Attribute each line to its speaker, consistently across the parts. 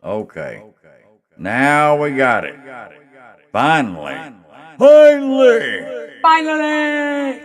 Speaker 1: Okay. Now we got it. Finally. Finally.
Speaker 2: Finally!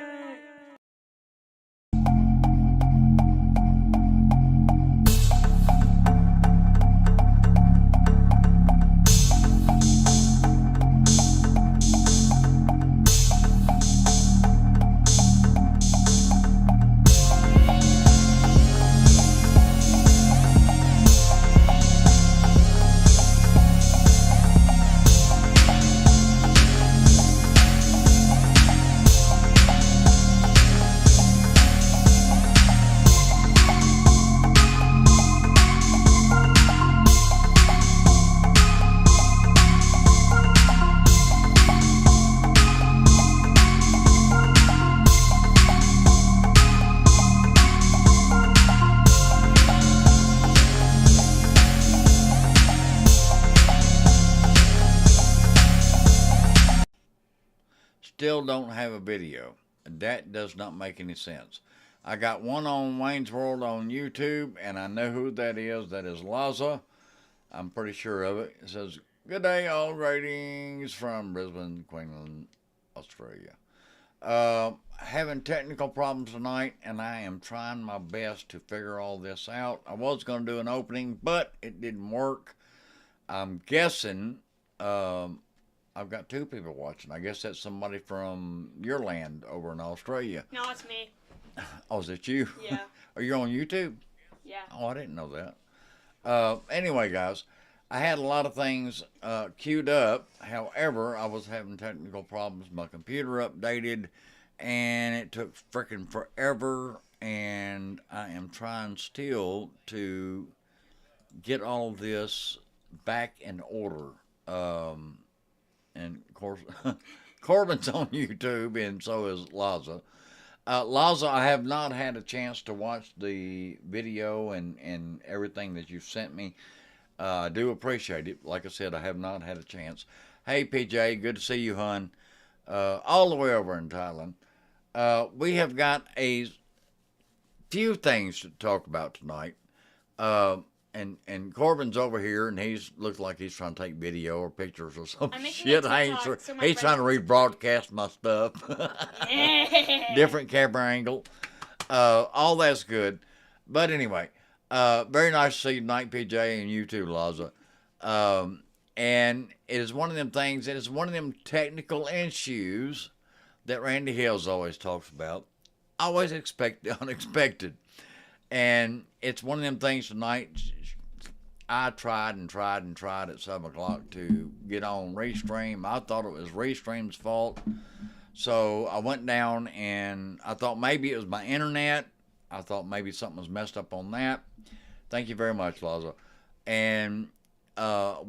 Speaker 1: Still don't have a video. That does not make any sense. I got one on Wayne's World on YouTube, and I know who that is. That is Laza. I'm pretty sure of it. It says, "Good day, all greetings from Brisbane, Queensland, Australia." Having technical problems tonight, and I am trying my best to figure all this out. I was going to do an opening, but it didn't work. I'm guessing I've got two people watching. I guess that's somebody from your land over in Australia.
Speaker 2: No, it's me.
Speaker 1: Oh, is it you?
Speaker 2: Yeah.
Speaker 1: Are you on YouTube?
Speaker 2: Yeah.
Speaker 1: Oh, I didn't know that. Anyway, guys, I had a lot of things queued up. However, I was having technical problems. My computer updated, and it took freaking forever. And I am trying still to get all of this back in order. And of course, Corbin's on YouTube, and so is Laza. Laza, I have not had a chance to watch the video and everything that you've sent me. I do appreciate it. Like I said, I have not had a chance. Hey, PJ, good to see you, hon. All the way over in Thailand. We have got a few things to talk about tonight. Uh, and Corbin's over here, and he's looks like he's trying to take video or pictures or some
Speaker 2: I'm making
Speaker 1: shit.
Speaker 2: a
Speaker 1: I ain't
Speaker 2: TikTok, so my
Speaker 1: he's trying to
Speaker 2: friends can
Speaker 1: rebroadcast my stuff.
Speaker 2: Yeah.
Speaker 1: Different camera angle. All that's good. But anyway, very nice to see you tonight, PJ, and you too, Laza. And it is one of them things, it is one of them technical issues that Randy Hills always talks about. Always expect the unexpected. And it's one of them things tonight. I tried and tried and tried at 7 o'clock to get on Restream. I thought it was Restream's fault. So I went down and I thought maybe it was my internet. I thought maybe something was messed up on that. Thank you very much, Laza. And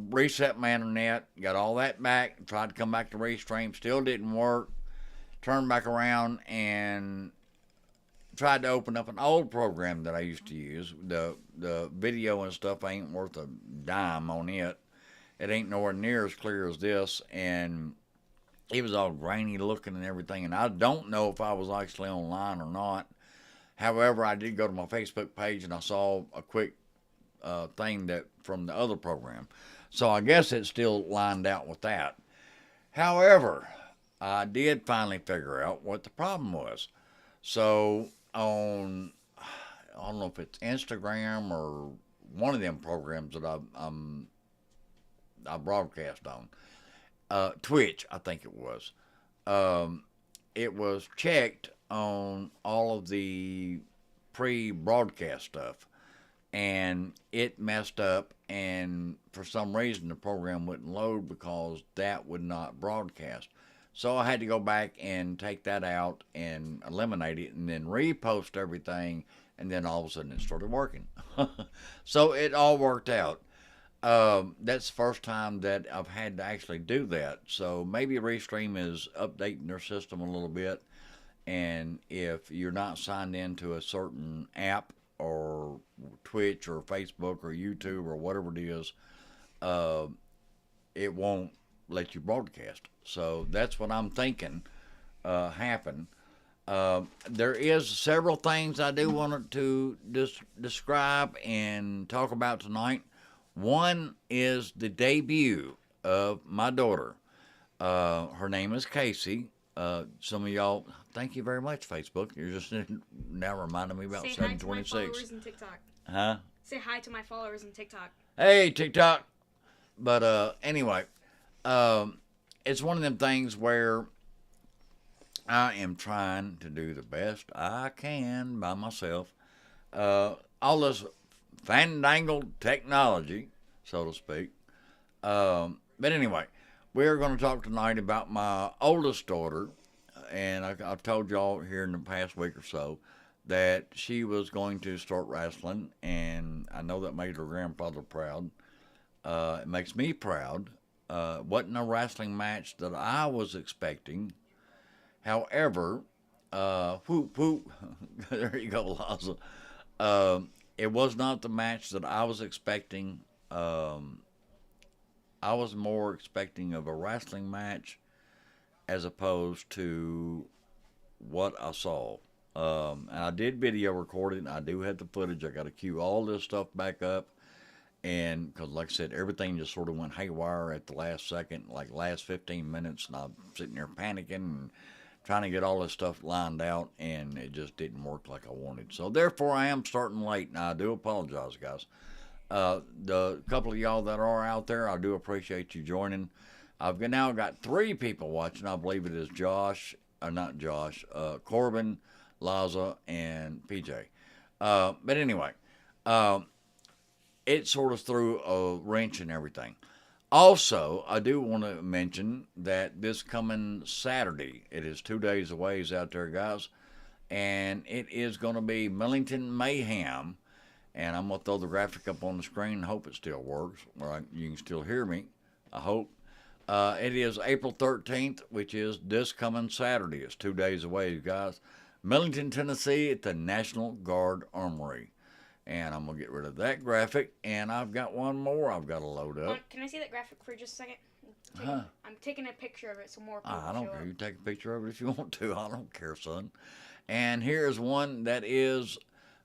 Speaker 1: reset my internet, got all that back, tried to come back to Restream, still didn't work. Turned back around and tried to open up an old program that I used to use. The video and stuff ain't worth a dime on it. It ain't nowhere near as clear as this, and it was all grainy looking and everything. And I don't know if I was actually online or not. However, I did go to my Facebook page and I saw a quick thing that from the other program. So I guess it still lined out with that. However, I did finally figure out what the problem was. So on, I don't know if it's Instagram or one of them programs that I broadcast on, Twitch, I think it was checked on all of the pre-broadcast stuff, and it messed up, and for some reason the program wouldn't load because that would not broadcast. So I had to go back and take that out and eliminate it and then repost everything, and then all of a sudden it started working. So it all worked out. That's the first time that I've had to actually do that. So maybe Restream is updating their system a little bit, and if you're not signed into a certain app or Twitch or Facebook or YouTube or whatever it is, it won't let you broadcast. So that's what I'm thinking happened. There is several things I do want to describe and talk about tonight. One is the debut of my daughter. Her name is Casey. Some of y'all, thank you very much, Facebook. You're just now reminding me about
Speaker 3: Say hi to my
Speaker 1: 726.
Speaker 3: followers on TikTok.
Speaker 1: Huh?
Speaker 3: Say hi to my followers on TikTok.
Speaker 1: Hey, TikTok. But anyway, it's one of them things where I am trying to do the best I can by myself. All this fandangled technology, so to speak. But anyway, we're going to talk tonight about my oldest daughter. And I've told y'all here in the past week or so that she was going to start wrestling. And I know that made her grandfather proud. It makes me proud. Wasn't a wrestling match that I was expecting. However, whoop whoop, there you go, Laza. It was not the match that I was expecting. I was more expecting of a wrestling match as opposed to what I saw. And I did video record it. And I do have the footage. I got to cue all this stuff back up. And because, like I said, everything just sort of went haywire at the last second, like last 15 minutes. And I'm sitting there panicking and trying to get all this stuff lined out. And it just didn't work like I wanted. So, therefore, I am starting late. Now, I do apologize, guys. The couple of y'all that are out there, I do appreciate you joining. I've now got 3 people watching. I believe it is Josh, not Josh, Corbin, Laza, and PJ. But anyway, it sort of threw a wrench in everything. Also, I do want to mention that this coming Saturday, it is 2 days away out there, guys, and it is going to be Millington Mayhem. And I'm going to throw the graphic up on the screen and hope it still works, or you can still hear me, I hope. It is April 13th, which is this coming Saturday. It's 2 days away, guys. Millington, Tennessee at the National Guard Armory. And I'm going to get rid of that graphic. And I've got one more I've got to load up.
Speaker 3: Can I see that graphic for just a second? I'm taking a picture of it so more people
Speaker 1: I don't
Speaker 3: show
Speaker 1: care.
Speaker 3: up.
Speaker 1: You take a picture of it if you want to. I don't care, son. And here's one that is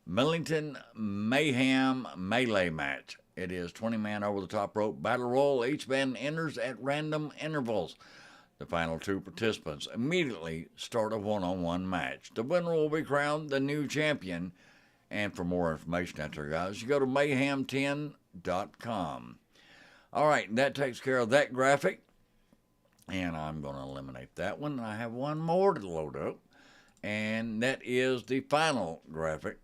Speaker 1: Millington Mayhem Melee Match. It is 20-man over the top rope battle royal. Each man enters at random intervals. The final 2 participants immediately start a one-on-one match. The winner will be crowned the new champion. And for more information out there, guys, you go to mayhem10.com. All right, that takes care of that graphic. And I'm going to eliminate that one. I have one more to load up. And that is the final graphic.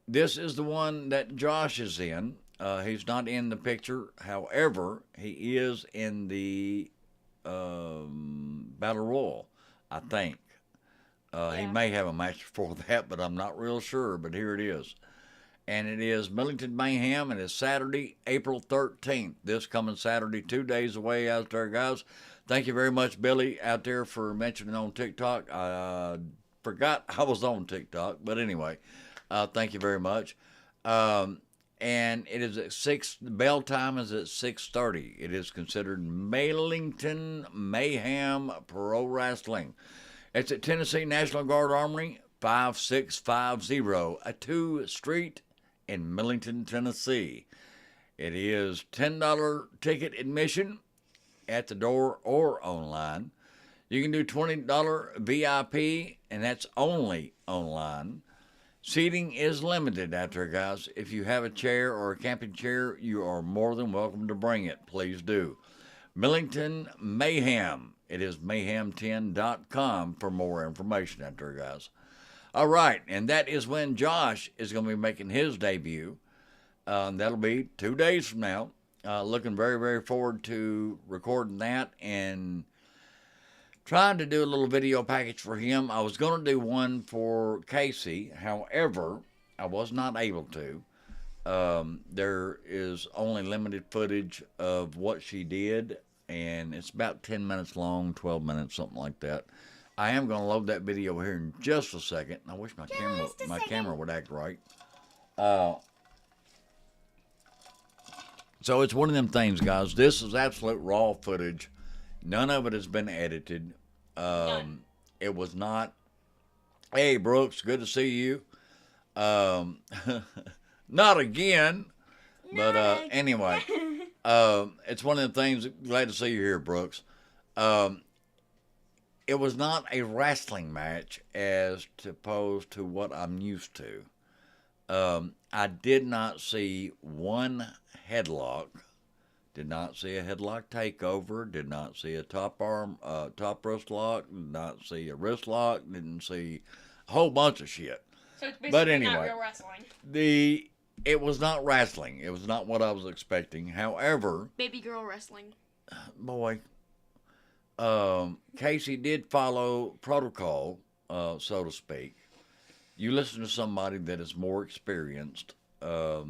Speaker 1: This is the one that Josh is in. He's not in the picture. However, he is in the Battle Royal, I think. He may have a match before that, but I'm not real sure. But here it is. And it is Millington Mayhem, and it's Saturday, April 13th. This coming Saturday, 2 days away out there, guys. Thank you very much, Billy, out there for mentioning on TikTok. I forgot I was on TikTok, but anyway. Thank you very much. And it is at 6. The bell time is at 6:30. It is considered Millington Mayhem Pro Wrestling. It's at Tennessee National Guard Armory, 5650 A2 Street in Millington, Tennessee. It is $10 ticket admission at the door or online. You can do $20 VIP, and that's only online. Seating is limited out there, guys. If you have a chair or a camping chair, you are more than welcome to bring it. Please do. Millington Mayhem. It is mayhem10.com for more information out there, guys. All right, and that is when Josh is going to be making his debut. That'll be 2 days from now. Looking very, very forward to recording that and trying to do a little video package for him. I was going to do one for Casey. However, I was not able to. There is only limited footage of what she did, and it's about 10 minutes long, 12 minutes, something like that. I am going to load that video here in just a second. I wish my camera would act right. So it's one of them things, guys. This is absolute raw footage. None of it has been edited. It was not. Hey, Brooks, good to see you. Not again. But
Speaker 3: Nick.
Speaker 1: anyway, it's one of the things. Glad to see you here, Brooks. It was not a wrestling match as opposed to what I'm used to. I did not see one headlock. Did not see a headlock takeover. Did not see a top wrist lock. Did not see a wrist lock. Didn't see a whole bunch of shit.
Speaker 3: So it's basically
Speaker 1: But anyway,
Speaker 3: not real wrestling.
Speaker 1: It was not wrestling. It was not what I was expecting. However,
Speaker 3: Baby girl wrestling.
Speaker 1: boy, Casey did follow protocol, so to speak. You listen to somebody that is more experienced. The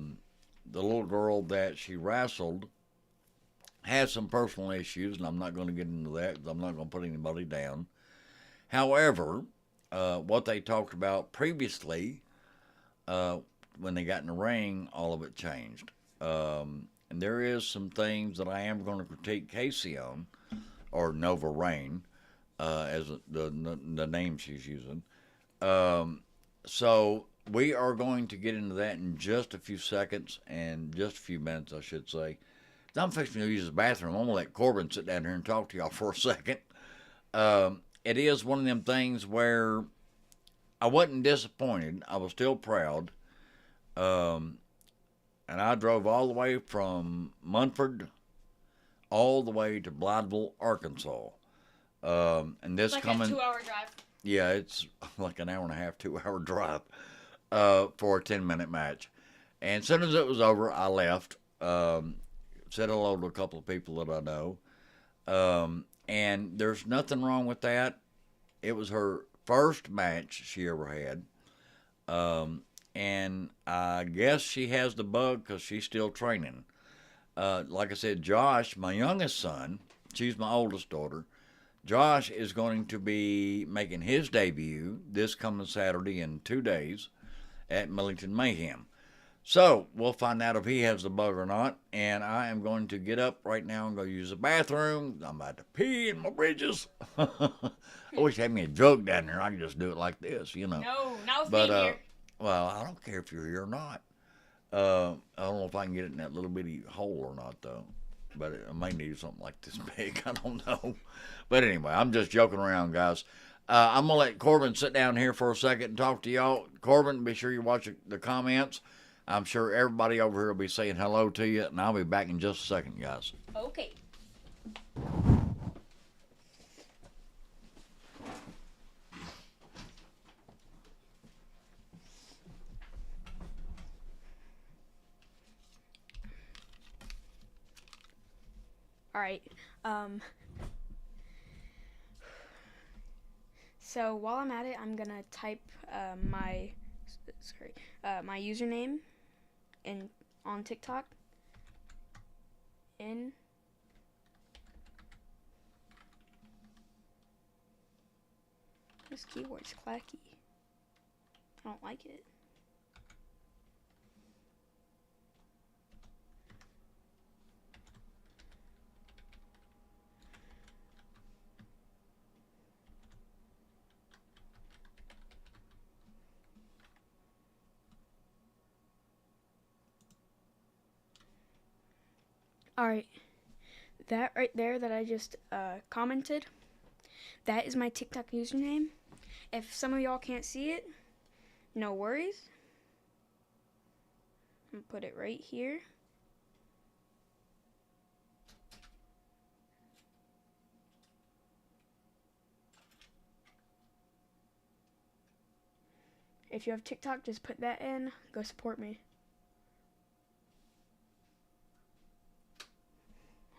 Speaker 1: little girl that she wrestled has some personal issues, and I'm not going to get into that because I'm not going to put anybody down. However, what they talked about previously, when they got in the ring, all of it changed. And there is some things that I am going to critique Casey on, or Nova Rain, as the name she's using. So we are going to get into that in just a few seconds, and just a few minutes, I should say. I'm fixing to use the bathroom. I'm going to let Corbin sit down here and talk to y'all for a second. It is one of them things where I wasn't disappointed. I was still proud. And I drove all the way from Munford all the way to Blytheville, Arkansas. And this
Speaker 3: Like
Speaker 1: coming...
Speaker 3: a 2-hour drive.
Speaker 1: Yeah, it's like an hour and a half, 2-hour drive for a 10-minute match. And as soon as it was over, I left. Said hello to a couple of people that I know. And there's nothing wrong with that. It was her first match she ever had. And I guess she has the bug because she's still training. Like I said, Josh, my youngest son, she's my oldest daughter. Josh is going to be making his debut this coming Saturday in 2 days at Millington Mayhem. So we'll find out if he has the bug or not. And I am going to get up right now and go use the bathroom. I'm about to pee in my bridges. I wish I had me a jug down there. I could just do it like this, you know.
Speaker 3: No, not with
Speaker 1: But
Speaker 3: me here.
Speaker 1: well, I don't care if you're here or not. I don't know if I can get it in that little bitty hole or not, though. But I may need something like this big. I don't know. But anyway, I'm just joking around, guys. I'm going to let Corbin sit down here for a second and talk to y'all. Corbin, be sure you watch the comments. I'm sure everybody over here will be saying hello to you, and I'll be back in just a second, guys.
Speaker 3: Okay. All right. So while I'm at it, I'm gonna type my username on TikTok in. This keyword's clacky. I don't like it. Alright, that right there that I just commented, that is my TikTok username. If some of y'all can't see it, no worries. I'm gonna put it right here. If you have TikTok, just put that in. Go support me.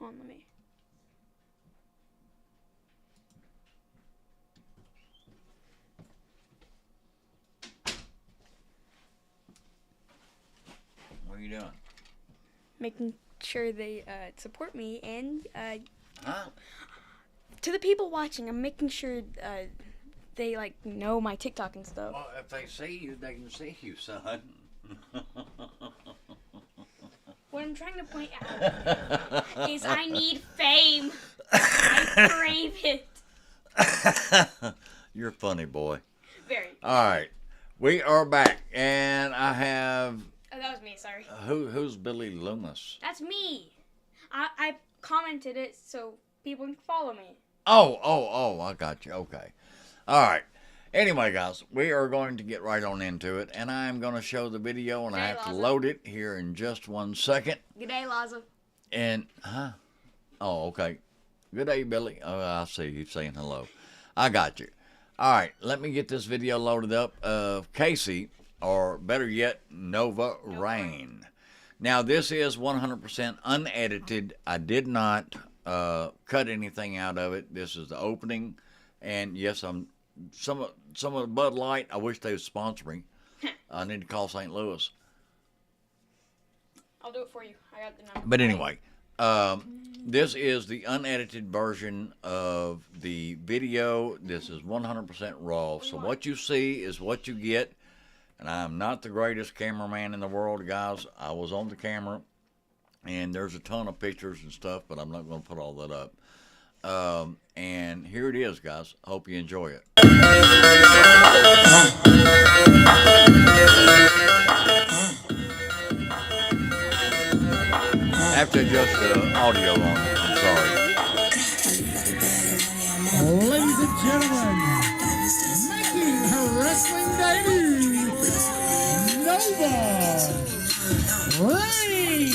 Speaker 3: Hold on, let me.
Speaker 1: What are you doing?
Speaker 3: Making sure they support me and
Speaker 1: Huh?
Speaker 3: to the people watching, I'm making sure they like know my TikTok and stuff.
Speaker 1: Well, if they see you, they can see you, son.
Speaker 3: What I'm trying to point out is I need fame. I crave it.
Speaker 1: You're a funny boy.
Speaker 3: Very.
Speaker 1: All right. We are back, and I have
Speaker 3: Oh, that was me. Sorry.
Speaker 1: Who's Billy Loomis?
Speaker 3: That's me. I commented it so people can follow me.
Speaker 1: Oh, I got you. Okay. All right. Anyway, guys, we are going to get right on into it, and I'm going to show the video, and I have to load it here in just 1 second.
Speaker 3: Good day, Laza.
Speaker 1: And, oh, okay. Good day, Billy. Oh, I see you saying hello. I got you. All right, let me get this video loaded up of Casey, or better yet, Nova Rain. Now, this is 100% unedited. I did not cut anything out of it. This is the opening, and yes, some of the Bud Light. I wish they would sponsor me. I need to call St. Louis.
Speaker 3: I'll do it for you. I got the number.
Speaker 1: But anyway, this is the unedited version of the video. This is 100% raw. So what you see is what you get. And I'm not the greatest cameraman in the world, guys. I was on the camera, and there's a ton of pictures and stuff, but I'm not going to put all that up. And here it is, guys. Hope you enjoy it. After adjust the audio on it, I'm sorry.
Speaker 4: Ladies and gentlemen, making her wrestling debut, Nova Rain.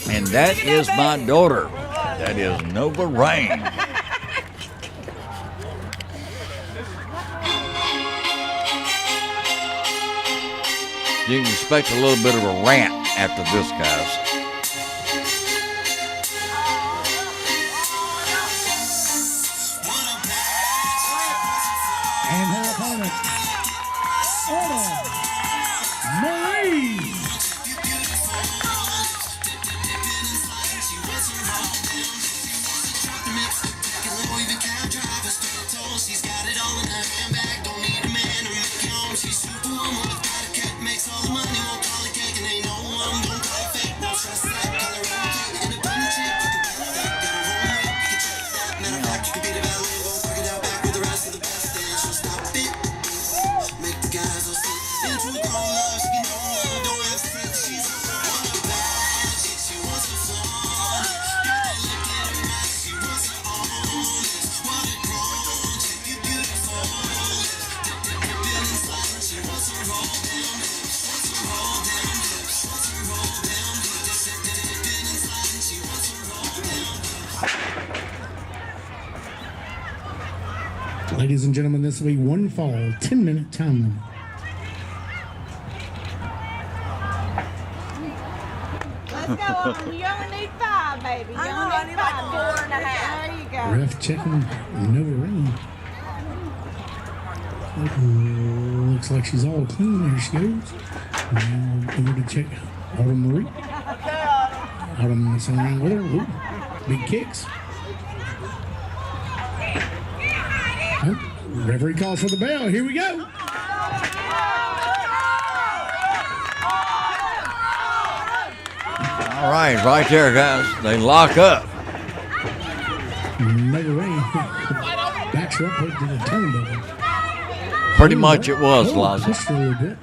Speaker 1: And that is my daughter. That is Nova Rain. You can expect a little bit of a rant after this, guys.
Speaker 4: And her opponent, Marie.
Speaker 5: She's got it all in her handbag, don't need a man to make it home. She's superwoman, got a cat, makes all the money, won't call it cake, and ain't no one, don't call it fake, won't trust that, call her own plate, independent chick, you can get that, got her own way, you can check that, matter of fact, you can be the valet, go work it out back with the rest of the best, and she'll stop it, make the guys all see, into a grown love, she can know love, don't have sex, she's a bad chick, she wants a fun, you can look at her eyes, she wants her own, what a grown chick, you beautiful, been inside, she wants her own, wants her own damn lips, wants her own damn lips, been inside, she wants her own damn lips.
Speaker 4: Ladies and gentlemen, this will be one fall, 10-minute time limit.
Speaker 6: Let's go. You only need 5, baby. You only need 5. 4.5. There you go.
Speaker 4: Ref checking Nova Rain. Looks like she's all clean. There she goes. Now over to check Autumn Marie. Autumn messing around with her. Ooh, big kicks. Oh, referee calls for the bell. Here we go.
Speaker 1: All right there, guys. They lock up.
Speaker 4: Nova Rain backs her up to the turnbuckle.
Speaker 1: Pretty much it was, Laza.
Speaker 4: Pushed her a little bit.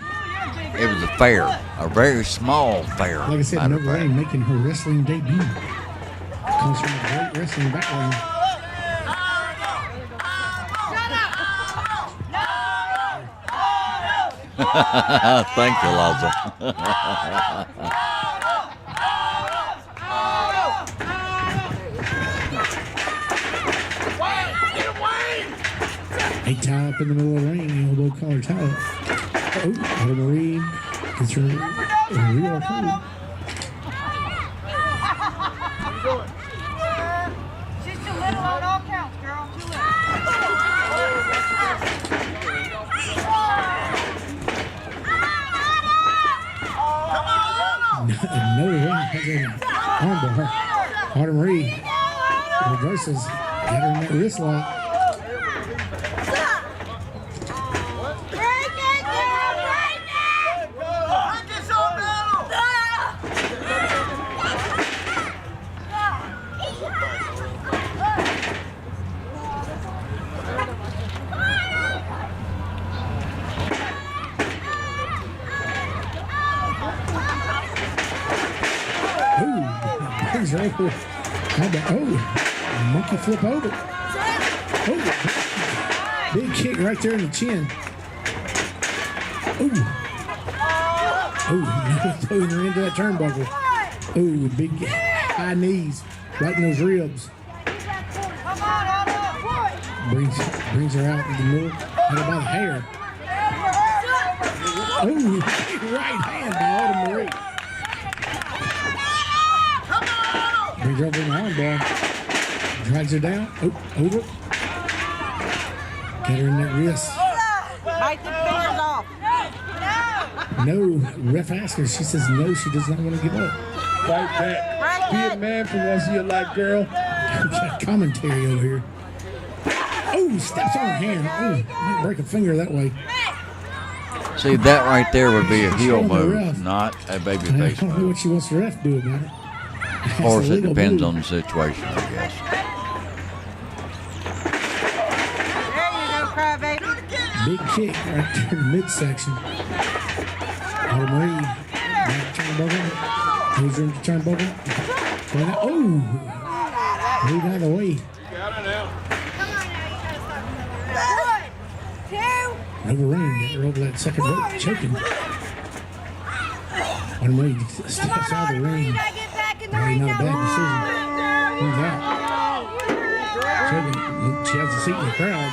Speaker 1: It was a fair, a very small fair.
Speaker 4: Like I said,
Speaker 1: matter of
Speaker 4: Nova
Speaker 1: fact.
Speaker 4: Rain making her wrestling debut. Comes from a great wrestling background.
Speaker 1: Thank you, Laza.
Speaker 4: A tie up in the middle of the ring, elbow collar tie up. Oh, Autumn Marie gets her real hold.
Speaker 6: She's too little on all counts, girl. Too little.
Speaker 4: Nova Rain has an armbar. Autumn Marie reverses. Got her in that wrist lock. Brings her over. Monkey flip over. Oh, big kick right there in the chin. Throwing her into that turnbuckle. Big high knees right in those ribs. Brings her out in the middle, right by the hair. Right hand by Autumn Marie. Brings her over in the armbar. Drags her down. Over. Get her in that wrist.
Speaker 6: Bite the fingers off.
Speaker 4: No. Ref asks her. She says no, she does not want to give up.
Speaker 7: Fight back. Be a man for once in your life, girl.
Speaker 4: Got commentary over here. Steps on her hand. Might break a finger that way.
Speaker 1: See, that right there would be a heel move, not a baby face
Speaker 4: I don't know
Speaker 1: move.
Speaker 4: what she wants the ref to do about it.
Speaker 1: Of course, it depends on the situation, I guess.
Speaker 6: There you go, crybaby.
Speaker 4: Big kick right there in the midsection. Autumn Marie. Back turnbuckle. Moves her into turnbuckle. Move out of the way. Overrunning. Get her over that second rope. Choking. Autumn Marie steps out of the ring. Probably not a bad decision. He's out. Choking. She has a seat in the crowd.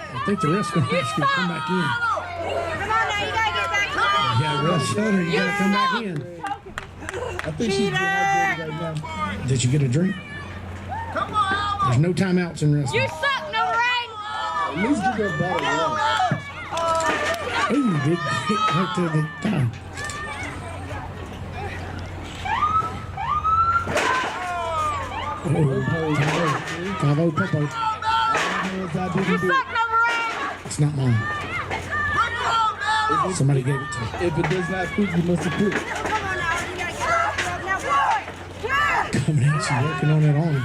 Speaker 4: I think the ref's going to ask her to come back in.
Speaker 6: Come on now, you gotta get back.
Speaker 4: Yeah, the ref's telling her you got to come back in.
Speaker 7: I think she's dehydrated right now.
Speaker 4: Did you get a drink? There's no timeouts in wrestling.
Speaker 3: You suck, no rain.
Speaker 7: At least give her a bottle of water.
Speaker 4: Big hit right to the thigh. Bravo, Popo.
Speaker 6: You suck, no rain.
Speaker 4: It's not mine. Somebody gave it to me.
Speaker 7: If it does not cook, you must have cooked.
Speaker 6: Come on now, you gotta get up.
Speaker 4: Coming out, she's working on it on.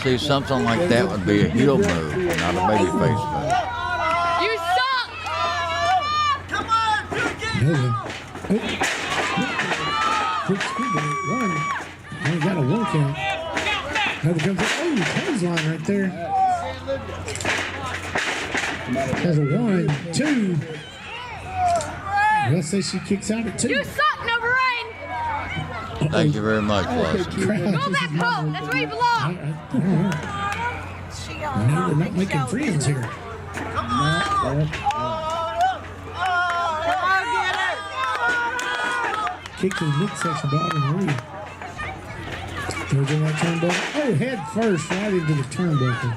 Speaker 1: See, something like that would be a heel move, not a baby face move.
Speaker 3: You suck.
Speaker 4: Quick speed one. Only got a one count. Another comes in. Clothesline right there. There's a 1, 2. Let's say she kicks out at 2.
Speaker 3: You suck, no rain.
Speaker 1: Thank you very much, Leslie.
Speaker 3: Go back home. That's where you belong.
Speaker 4: No, we're not making friends here. Kick to the midsection by Autumn Marie. Throws in that turnbuckle. Head first, right into the turnbuckle.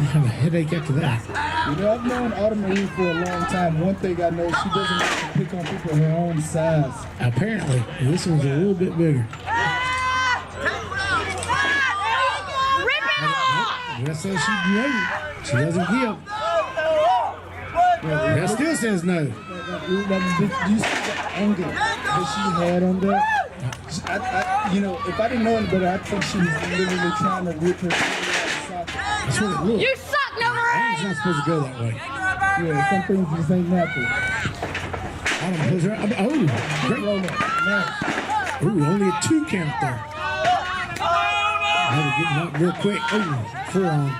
Speaker 4: You have a headache after that.
Speaker 7: You know, I've known Autumn Marie for a long time. One thing I know, she doesn't like to pick on people her own size.
Speaker 4: Apparently, this one's a little bit bigger. Ref says she doesn't give. Ref still says no.
Speaker 7: You see the anger that she had on that? You know, if I didn't know any better, I think she was literally trying to rip her socket.
Speaker 4: That's what it looks.
Speaker 3: You suck, no rain.
Speaker 4: It's not supposed to go that way.
Speaker 7: Yeah, some things just ain't natural.
Speaker 4: Autumn pulls her out. Great. Only a 2 count there. They're getting up real quick. Forearm.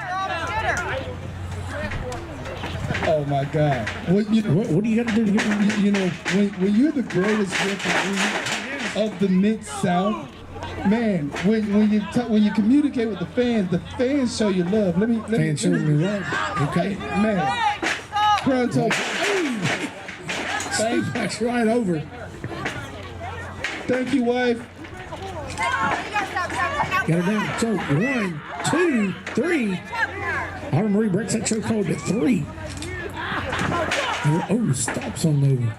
Speaker 7: Oh my God!
Speaker 4: What do you got to do to get one?
Speaker 7: You know, when you're the greatest referee of the Mid-South, man, when you communicate with the fans show you love. Let me
Speaker 4: Fans show me love. Okay,
Speaker 7: man. Crowd talk.
Speaker 4: That's right over.
Speaker 7: Thank you, wife.
Speaker 4: Got her down. So 1, 2, 3. Autumn Marie breaks that chokehold at 3. Stops on Nova.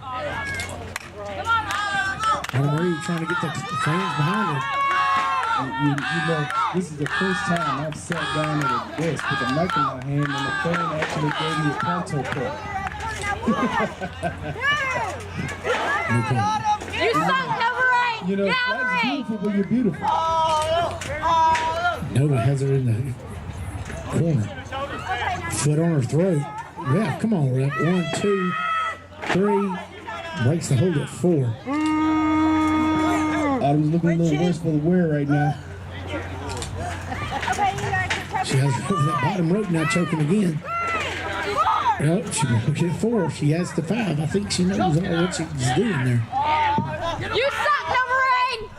Speaker 4: Anna Marie trying to get the fans behind her.
Speaker 7: You know, this is the first time I've sat down at a desk with a mic in my hand and the fan actually gave me a poncho cup.
Speaker 4: No problem.
Speaker 6: You suck, Nova Rain!
Speaker 7: You know, life's beautiful when you're beautiful.
Speaker 4: Nova has her in the corner. Foot on her throat. Yeah, come on, Rep. 1, 2, 3. Breaks the hold at 4.
Speaker 7: Autumn's looking a little worse for the wear right now.
Speaker 4: She has her over that bottom rope now, choking again. Oh, she won't get 4. She has the 5. I think she knows all what she's doing there.
Speaker 6: You suck, Nova Rain!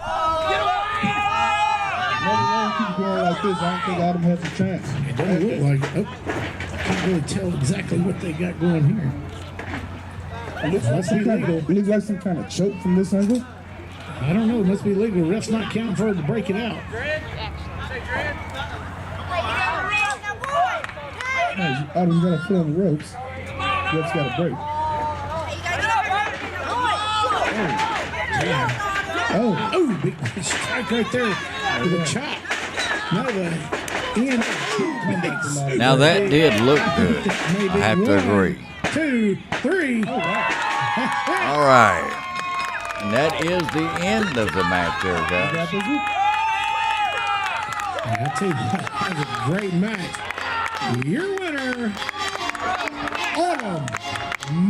Speaker 7: Another one keeps going like this. I don't think Autumn has a chance.
Speaker 4: It doesn't look like it. Oh, I can't really tell exactly what they got going here.
Speaker 7: It looks like some kind of choke from this angle.
Speaker 4: I don't know. It must be legal. Ref's not counting for her to break it out.
Speaker 7: Hey, Autumn got to put on the ropes. Ref's got to break.
Speaker 4: Oh, big strike right there with a chop. Now the end.
Speaker 1: Now that did look good. I have to agree.
Speaker 4: 2, 3.
Speaker 1: All right. And that is the end of the match there, guys.
Speaker 4: I tell you, that was a great match. Your winner, Autumn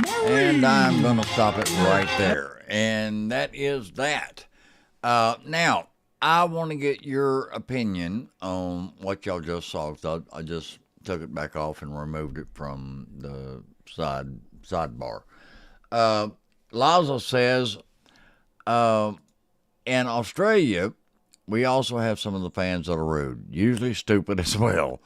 Speaker 4: Marie.
Speaker 1: And I'm going to stop it right there. And that is that. Now, I want to get your opinion on what y'all just saw. I just took it back off and removed it from the sidebar. Lazo says, in Australia, we also have some of the fans that are rude, usually stupid as well.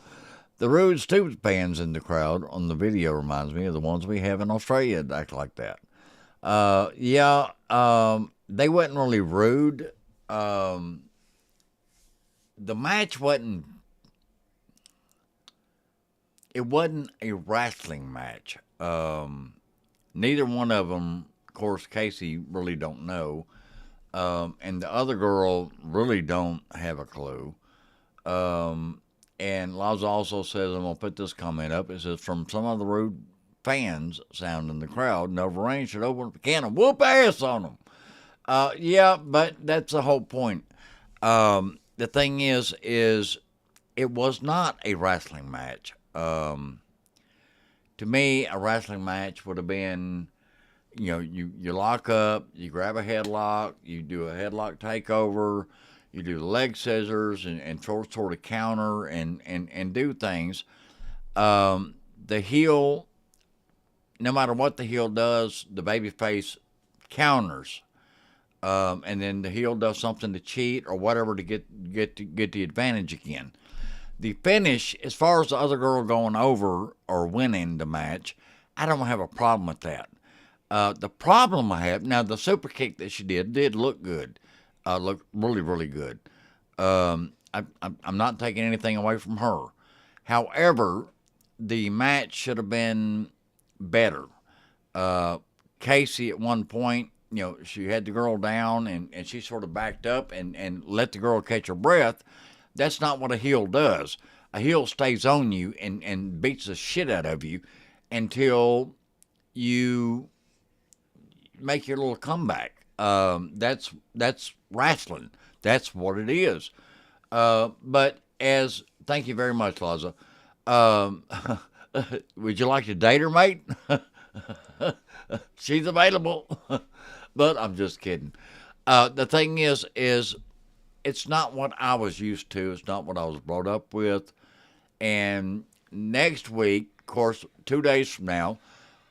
Speaker 1: The rude, stupid fans in the crowd on the video reminds me of the ones we have in Australia that act like that. They wasn't really rude. The match wasn't a wrestling match. Neither one of them, of course, Casey really don't know. And the other girl really don't have a clue. And Lazo also says, I'm going to put this comment up. It says, from some of the rude fans sound in the crowd, Nova Rain should open a can and whoop ass on them. But that's the whole point. The thing is it was not a wrestling match. To me, a wrestling match would have been, you lock up, you grab a headlock, you do a headlock takeover, you do the leg scissors and sort of counter and do things. The heel, no matter what the heel does, the babyface counters. And then the heel does something to cheat or whatever to get the advantage again. The finish, as far as the other girl going over or winning the match, I don't have a problem with that. The problem I have, now the super kick that she did look good. Looked really, really good. I'm not taking anything away from her. However, the match should have been better. Casey at one point, she had the girl down and she sort of backed up and let the girl catch her breath. That's not what a heel does. A heel stays on you and beats the shit out of you until you make your little comeback. That's wrestling. That's what it is. But thank you very much, Laza. Would you like to date her, mate? She's available. But I'm just kidding. The thing is it's not what I was used to. It's not what I was brought up with. And next week, of course, 2 days from now,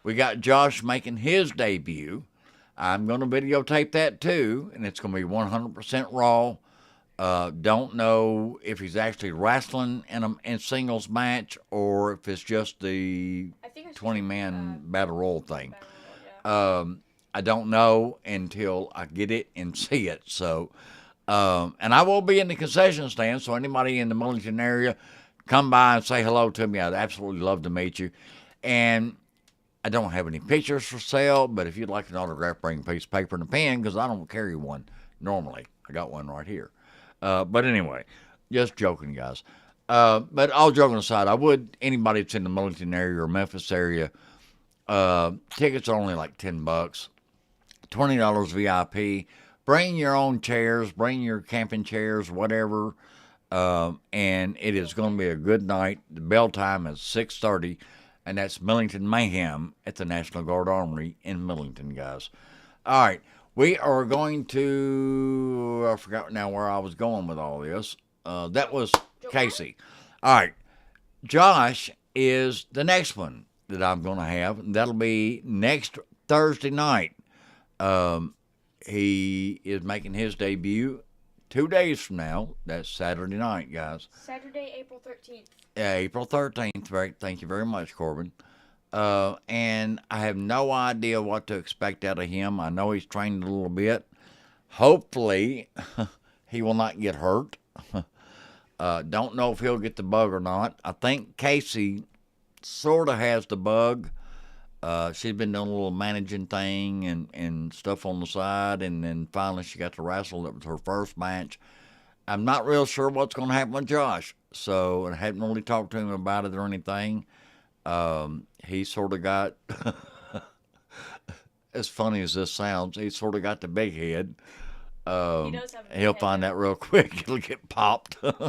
Speaker 1: we got Josh making his debut. I'm going to videotape that too, and it's going to be 100% raw. Don't know if he's actually wrestling in singles match or if it's just the 20-man battle royal thing. I don't know until I get it and see it. So, and I will be in the concession stand, so anybody in the Millington area, come by and say hello to me. I'd absolutely love to meet you. And I don't have any pictures for sale, but if you'd like an autograph, bring a piece of paper and a pen because I don't carry one normally. I got one right here. But anyway, just joking, guys. But all joking aside, I would, anybody that's in the Millington area or Memphis area, tickets are only like $10, $20 VIP. Bring your own chairs, bring your camping chairs, whatever. And it is going to be a good night. The bell time is 6:30, and that's Millington Mayhem at the National Guard Armory in Millington, guys. All right, we are going to. I forgot now where I was going with all this. That was Casey. All right, Josh is the next one that I'm going to have, and that'll be next Thursday night. He is making his debut 2 days from now. That's Saturday night, guys.
Speaker 3: Saturday, April 13th.
Speaker 1: April 13th. Thank you very much, Corbin. And I have no idea what to expect out of him. I know he's trained a little bit. Hopefully, he will not get hurt. Don't know if he'll get the bug or not. I think Casey sort of has the bug. She's been doing a little managing thing and stuff on the side, and then finally she got to wrestle. It was her first match. I'm not real sure what's going to happen with Josh, so I haven't really talked to him about it or anything. He sort of got, as funny as this sounds, he sort of got the big head.
Speaker 3: He does have a big
Speaker 1: He'll
Speaker 3: head,
Speaker 1: find
Speaker 3: though.
Speaker 1: that real quick. He'll get popped. But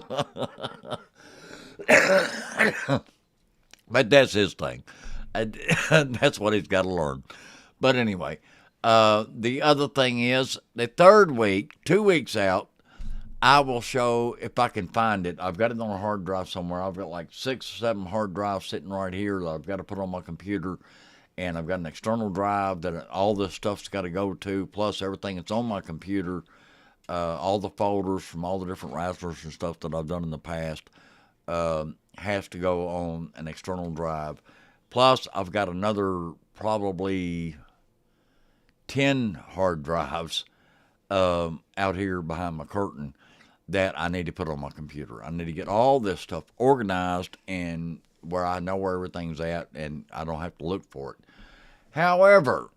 Speaker 1: that's his thing. That's what he's got to learn. But anyway, the other thing is the third week, 2 weeks out, I will show if I can find it. I've got it on a hard drive somewhere. I've got like 6 or 7 hard drives sitting right here that I've got to put on my computer. And I've got an external drive that all this stuff's got to go to, plus everything that's on my computer, all the folders from all the different wrestlers and stuff that I've done in the past, has to go on an external drive. Plus, I've got another probably 10 hard drives out here behind my curtain that I need to put on my computer. I need to get all this stuff organized and where I know where everything's at and I don't have to look for it. However,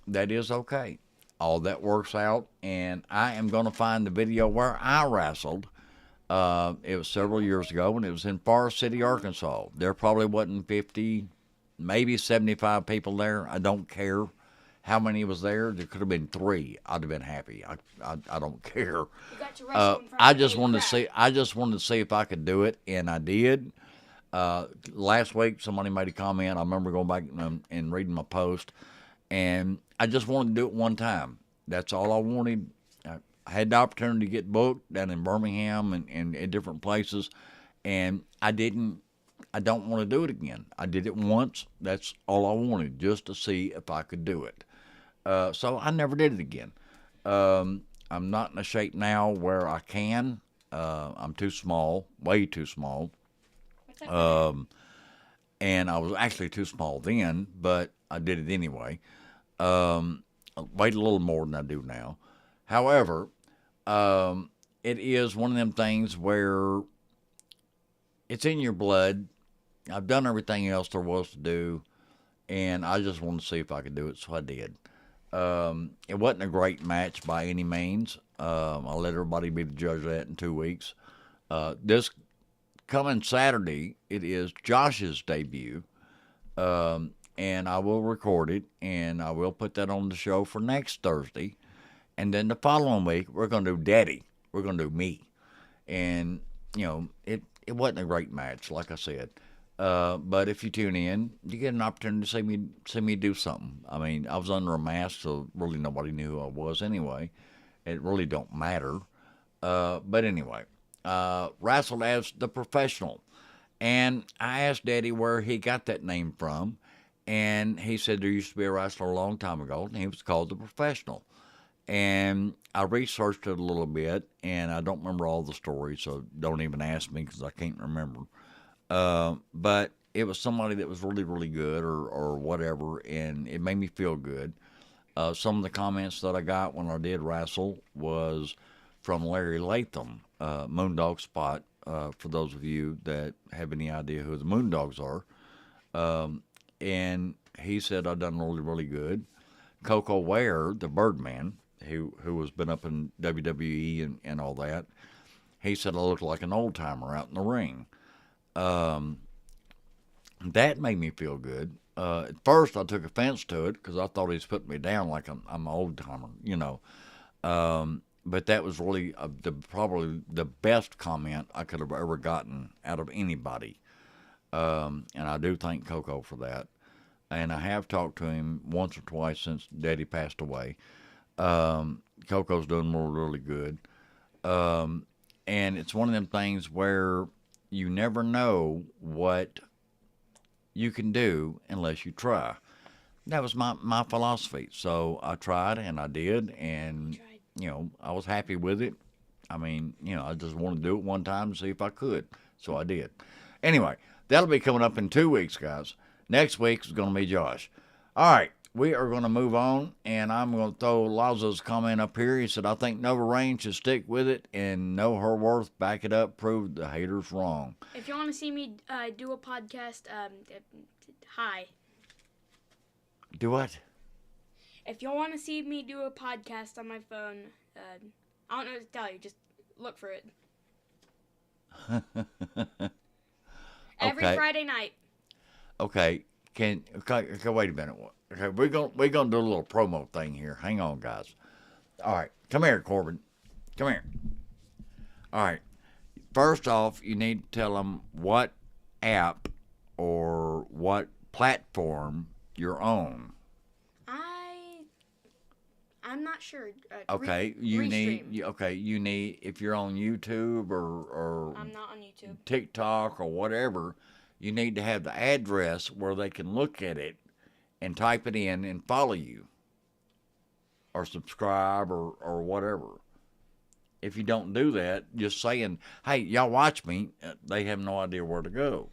Speaker 1: that is okay. All that works out, and I am going to find the video where I wrestled. It was several years ago, and it was in Forest City, Arkansas. There probably wasn't 50, maybe 75 people there. I don't care how many was there. There could have been 3. I'd have been happy. I don't care.
Speaker 3: You got to wrestle in front
Speaker 1: I
Speaker 3: of a
Speaker 1: just
Speaker 3: big
Speaker 1: wanted to
Speaker 3: crowd.
Speaker 1: see. I just wanted to see if I could do it, and I did. Last week, somebody made a comment. I remember going back and reading my post, and I just wanted to do it one time. That's all I wanted. I had the opportunity to get booked down in Birmingham and in different places, and I don't want to do it again. I did it once. That's all I wanted, just to see if I could do it. So I never did it again. I'm not in a shape now where I can. I'm too small, way too small. And I was actually too small then, but I did it anyway. I weighed a little more than I do now. However, it is one of them things where it's in your blood. I've done everything else there was to do, and I just wanted to see if I could do it, so I did. It wasn't a great match by any means. I'll let everybody be the judge of that in 2 weeks. This coming Saturday, it is Josh's debut, and I will record it, and I will put that on the show for next Thursday. And then the following week, we're going to do Daddy. We're going to do me. And, it wasn't a great match, like I said. But if you tune in, you get an opportunity to see me do something. I mean, I was under a mask, so really nobody knew who I was anyway. It really don't matter. But anyway, wrestled as the Professional. And I asked Daddy where he got that name from. And he said there used to be a wrestler a long time ago, and he was called the Professional. And I researched it a little bit, and I don't remember all the stories, so don't even ask me because I can't remember. But it was somebody that was really, really good or whatever, and it made me feel good. Some of the comments that I got when I did wrestle was from Larry Latham, Moondog Spot, for those of you that have any idea who the Moondogs are. and he said I done really, really good. Coco Ware, the Birdman, who was been up in WWE and all that, he said I looked like an old timer out in the ring. That made me feel good. At first, I took offense to it because I thought he was putting me down like I'm an old timer, you know. But that was really probably the best comment I could have ever gotten out of anybody. And I do thank Coco for that. And I have talked to him once or twice since Daddy passed away. Coco's doing really good. And it's one of them things where you never know what you can do unless you try. That was my philosophy. So I tried and I did, and I was happy with it. I mean, I just wanted to do it one time to see if I could. So I did. Anyway, that'll be coming up in 2 weeks, guys. Next week is going to be Josh. All right, we are going to move on, and I'm going to throw Lazo's comment up here. He said, I think Nova Rain should stick with it and know her worth, back it up, prove the haters wrong.
Speaker 3: If you want to see me do a podcast, hi.
Speaker 1: Do what?
Speaker 3: If you want to see me do a podcast on my phone, I don't know what to tell you. Just look for it. Every Friday night.
Speaker 1: Okay. Okay, wait a minute. Okay, we're gonna do a little promo thing here. Hang on, guys. All right, come here, Corbin. Come here. All right. First off, you need to tell them what app or what platform you're on.
Speaker 3: I'm not sure.
Speaker 1: Okay, you need if you're on YouTube or
Speaker 3: I'm not on YouTube.
Speaker 1: TikTok or whatever, you need to have the address where they can look at it and type it in and follow you or subscribe or whatever. If you don't do that, just saying, hey, y'all watch me, they have no idea where to go.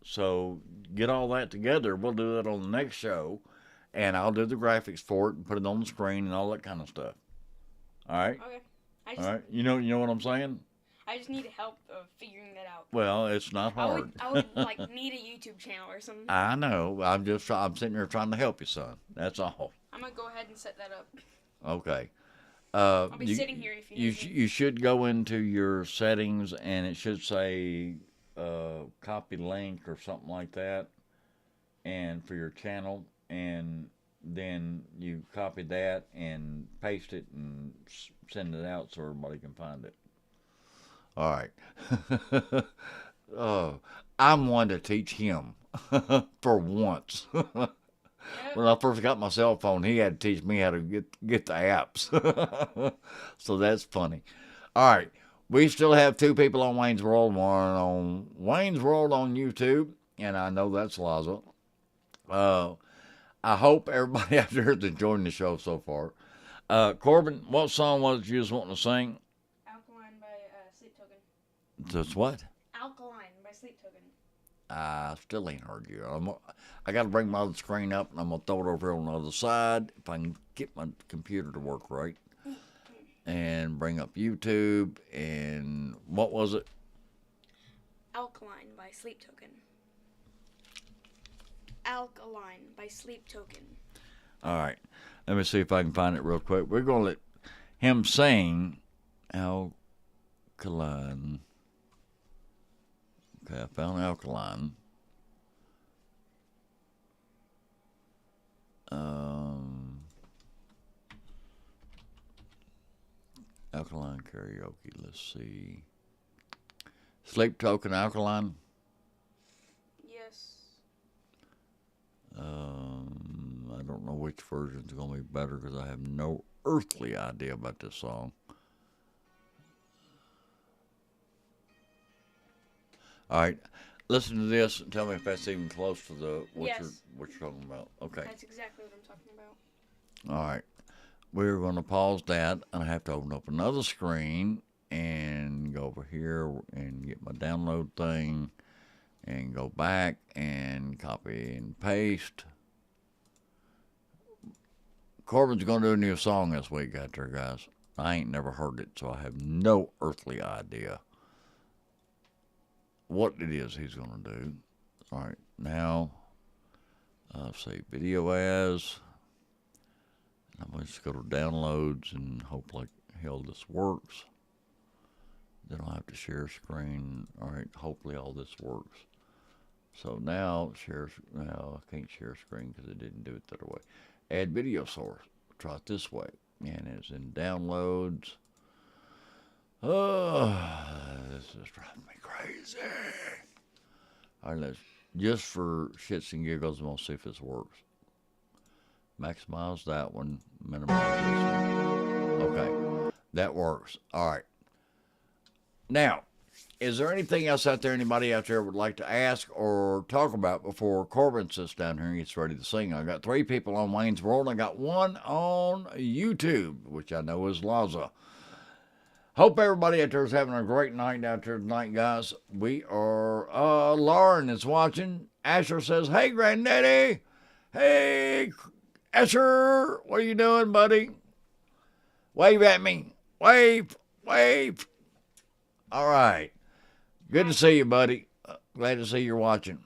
Speaker 1: So get all that together. We'll do that on the next show, and I'll do the graphics for it and put it on the screen and all that kind of stuff. All right?
Speaker 3: Okay.
Speaker 1: All right. You know what I'm saying?
Speaker 3: I just need help of figuring that out.
Speaker 1: Well, it's not hard.
Speaker 3: I would like need a YouTube channel or something.
Speaker 1: I know. I'm sitting here trying to help you, son. That's all.
Speaker 3: I'm gonna go ahead and set that up.
Speaker 1: Okay.
Speaker 3: I'll be sitting here if you need me.
Speaker 1: You should go into your settings and it should say copy link or something like that, and for your channel, and then you copy that and paste it and send it out so everybody can find it. All right. I'm one to teach him for once. When I first got my cell phone, he had to teach me how to get the apps. So that's funny. All right. We still have 2 people on Wayne's World, one on Wayne's World on YouTube, and I know that's Lazo. I hope everybody out there is enjoying the show so far. Corbin, what song was it you was wanting to sing?
Speaker 3: Alkaline by Sleep Token.
Speaker 1: Just what?
Speaker 3: Alkaline by Sleep Token.
Speaker 1: I still ain't heard you. I got to bring my other screen up, and I'm going to throw it over here on the other side if I can get my computer to work right. And bring up YouTube, and what was it?
Speaker 3: Alkaline by Sleep Token. Alkaline by Sleep Token.
Speaker 1: All right. Let me see if I can find it real quick. We're going to let him sing Alkaline. Okay, I found Alkaline. Alkaline karaoke. Let's see. Sleep Token Alkaline.
Speaker 3: Yes.
Speaker 1: I don't know which version's going to be better because I have no earthly idea about this song. All right, listen to this and tell me if that's even close to what you're talking about. Okay.
Speaker 3: That's exactly what I'm talking about.
Speaker 1: All right, we're going to pause that, and I have to open up another screen and go over here and get my download thing, and go back and copy and paste. Corbin's going to do a new song this week out there, guys. I ain't never heard it, so I have no earthly idea what it is he's going to do. All right, now Let's see, video as. I'm going to just go to downloads and hope like hell this works. Then I'll have to share screen. All right, hopefully all this works. So now now I can't share screen because it didn't do it the other way. Add video source. Try it this way. And it's in downloads. Oh, this is driving me crazy. All right, let's just for shits and giggles, I'm gonna see if this works. Maximize that one, minimize this one. Okay, that works. All right. Now, is there anything else out there anybody out there would like to ask or talk about before Corbin sits down here and gets ready to sing? I got 3 people on Wayne's World. I got 1 on YouTube, which I know is Laza. Hope everybody out there is having a great night out there tonight, guys. We are, Lauren is watching. Asher says, hey, Granddaddy. Hey, Asher, what are you doing, buddy? Wave at me. Wave, wave. All right. Good to see you, buddy. Glad to see you're watching.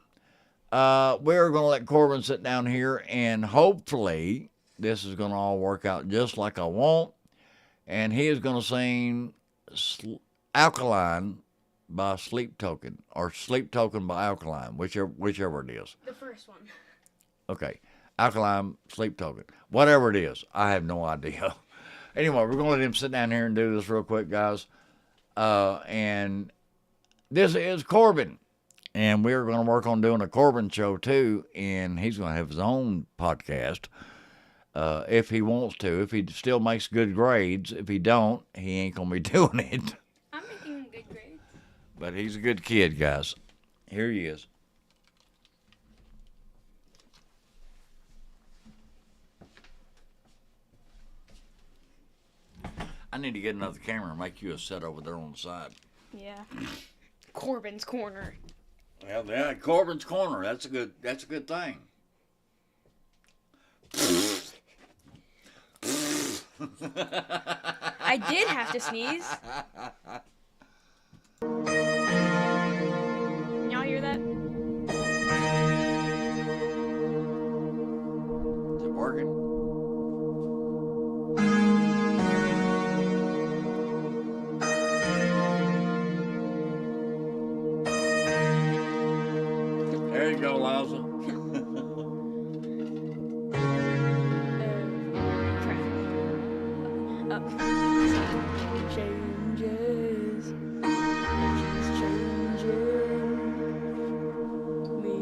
Speaker 1: We're going to let Corbin sit down here, and hopefully this is going to all work out just like I want. And he is going to sing Alkaline by Sleep Token, or Sleep Token by Alkaline, whichever it is.
Speaker 3: The first one.
Speaker 1: Okay. Alkaline, Sleep Token. Whatever it is. I have no idea. Anyway, we're going to let him sit down here and do this real quick, guys. And this is Corbin, and we're going to work on doing a Corbin show too, and he's going to have his own podcast if he wants to, if he still makes good grades. If he don't, he ain't going to be doing it.
Speaker 3: I'm making good grades.
Speaker 1: But he's a good kid, guys. Here he is. I need to get another camera and make you a set over there on the side.
Speaker 3: Yeah. Corbin's Corner.
Speaker 1: Well, yeah, Corbin's Corner. That's a good thing.
Speaker 3: I did have to sneeze. Y'all hear that?
Speaker 1: Is it working? There you go, Liza.
Speaker 3: Changes. She's changing me.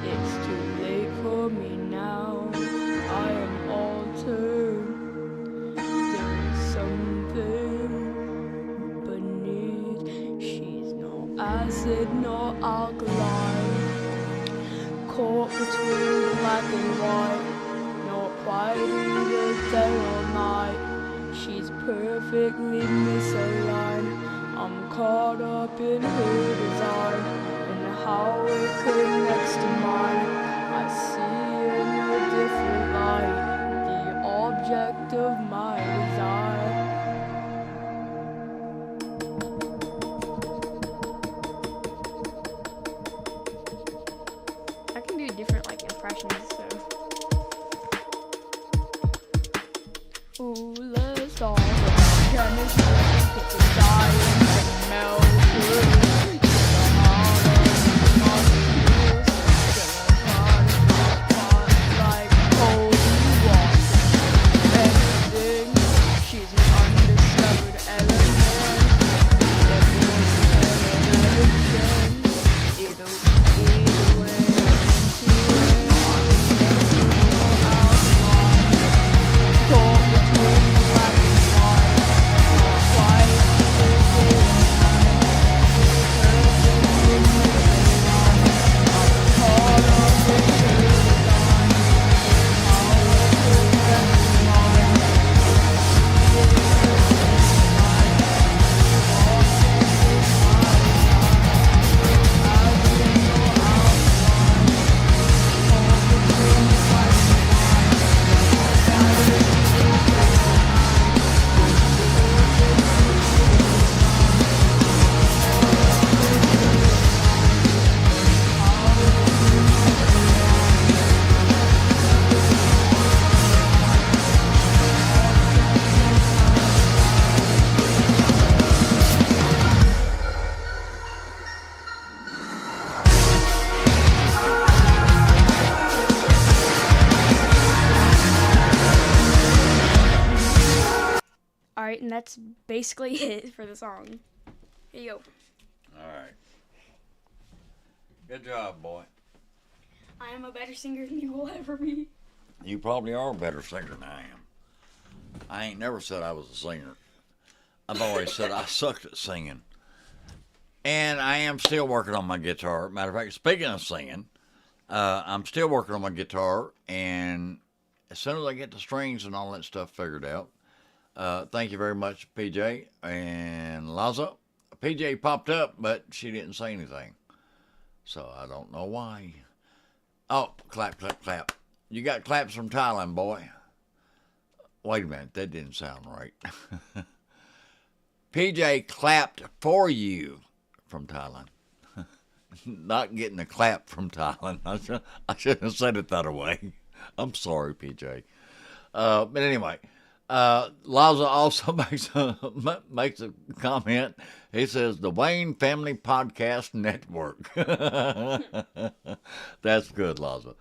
Speaker 3: It's too late for me now. I am altered. There's something beneath. She's no acid, no alkaline. Caught between black and white. Quite either day or night. She's perfectly misaligned. I'm caught up in her design and how it connects to mine. I see in a different light the object of my desire. I can do different impressions, so. Ooh, let's talk about chemistry. It's a science and melody. It's a heart of molecules. Like holy water. Everything And that's basically it for the song. Here you go.
Speaker 1: All right. Good job, boy.
Speaker 3: I am a better singer than you will ever be.
Speaker 1: You probably are a better singer than I am. I ain't never said I was a singer. I've always said I sucked at singing. And I am still working on my guitar. Matter of fact, speaking of singing, I'm still working on my guitar. And as soon as I get the strings and all that stuff figured out, thank you very much, PJ and Laza. PJ popped up, but she didn't say anything. So I don't know why. Oh, clap, clap, clap. You got claps from Thailand, boy. Wait a minute, that didn't sound right. PJ clapped for you from Thailand. Not getting a clap from Thailand. I shouldn't have said it that way. I'm sorry, PJ. But anyway, Laza also makes a comment. He says, the Wayne Family Podcast Network. That's good, Laza.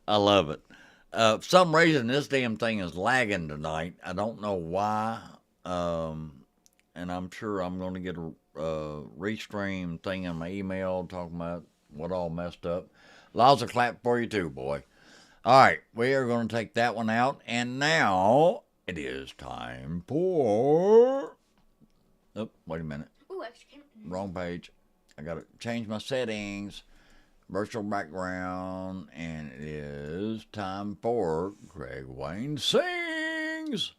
Speaker 1: I love it. For some reason, this damn thing is lagging tonight. I don't know why. And I'm sure I'm going to get a restream thing in my email talking about what all messed up. Laza, clap for you too, boy. All right, we are going to take that one out. And now it is time for... Oh, wait a minute.
Speaker 3: Ooh, extra camera.
Speaker 1: Wrong page. I got to change my settings. Virtual background. And it is time for Greg Wayne Sings.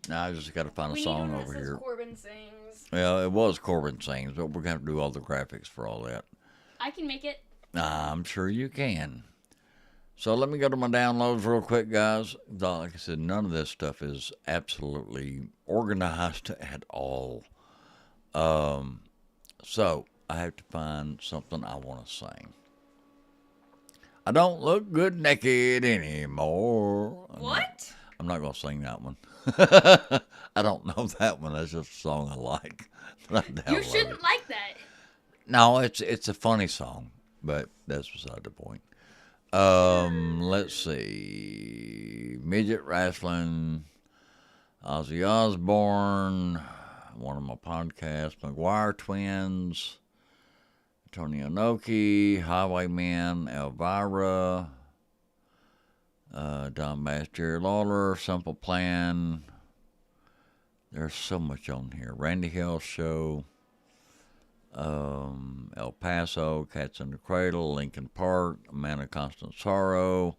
Speaker 1: Now I just got to find a song over here.
Speaker 3: Corbin Sings.
Speaker 1: Well, it was Corbin Sings, but we're going to have to do all the graphics for all that.
Speaker 3: I can make it.
Speaker 1: I'm sure you can. So let me go to my downloads real quick, guys. Like I said, none of this stuff is absolutely organized at all. So I have to find something I want to sing. I don't look good naked anymore.
Speaker 3: What?
Speaker 1: I'm not going to sing that one. I don't know that one. That's just a song I like.
Speaker 3: You shouldn't like that.
Speaker 1: No, it's a funny song, but that's beside the point. Let's see. Midget Wrestling, Ozzy Osbourne, one of my podcasts, McGuire Twins, Tony Inoki, Highwayman, Elvira, Don Bass, Jerry Lawler, Simple Plan. There's so much on here. Randy Hill Show, El Paso, Cats in the Cradle, Lincoln Park, A Man of Constant Sorrow,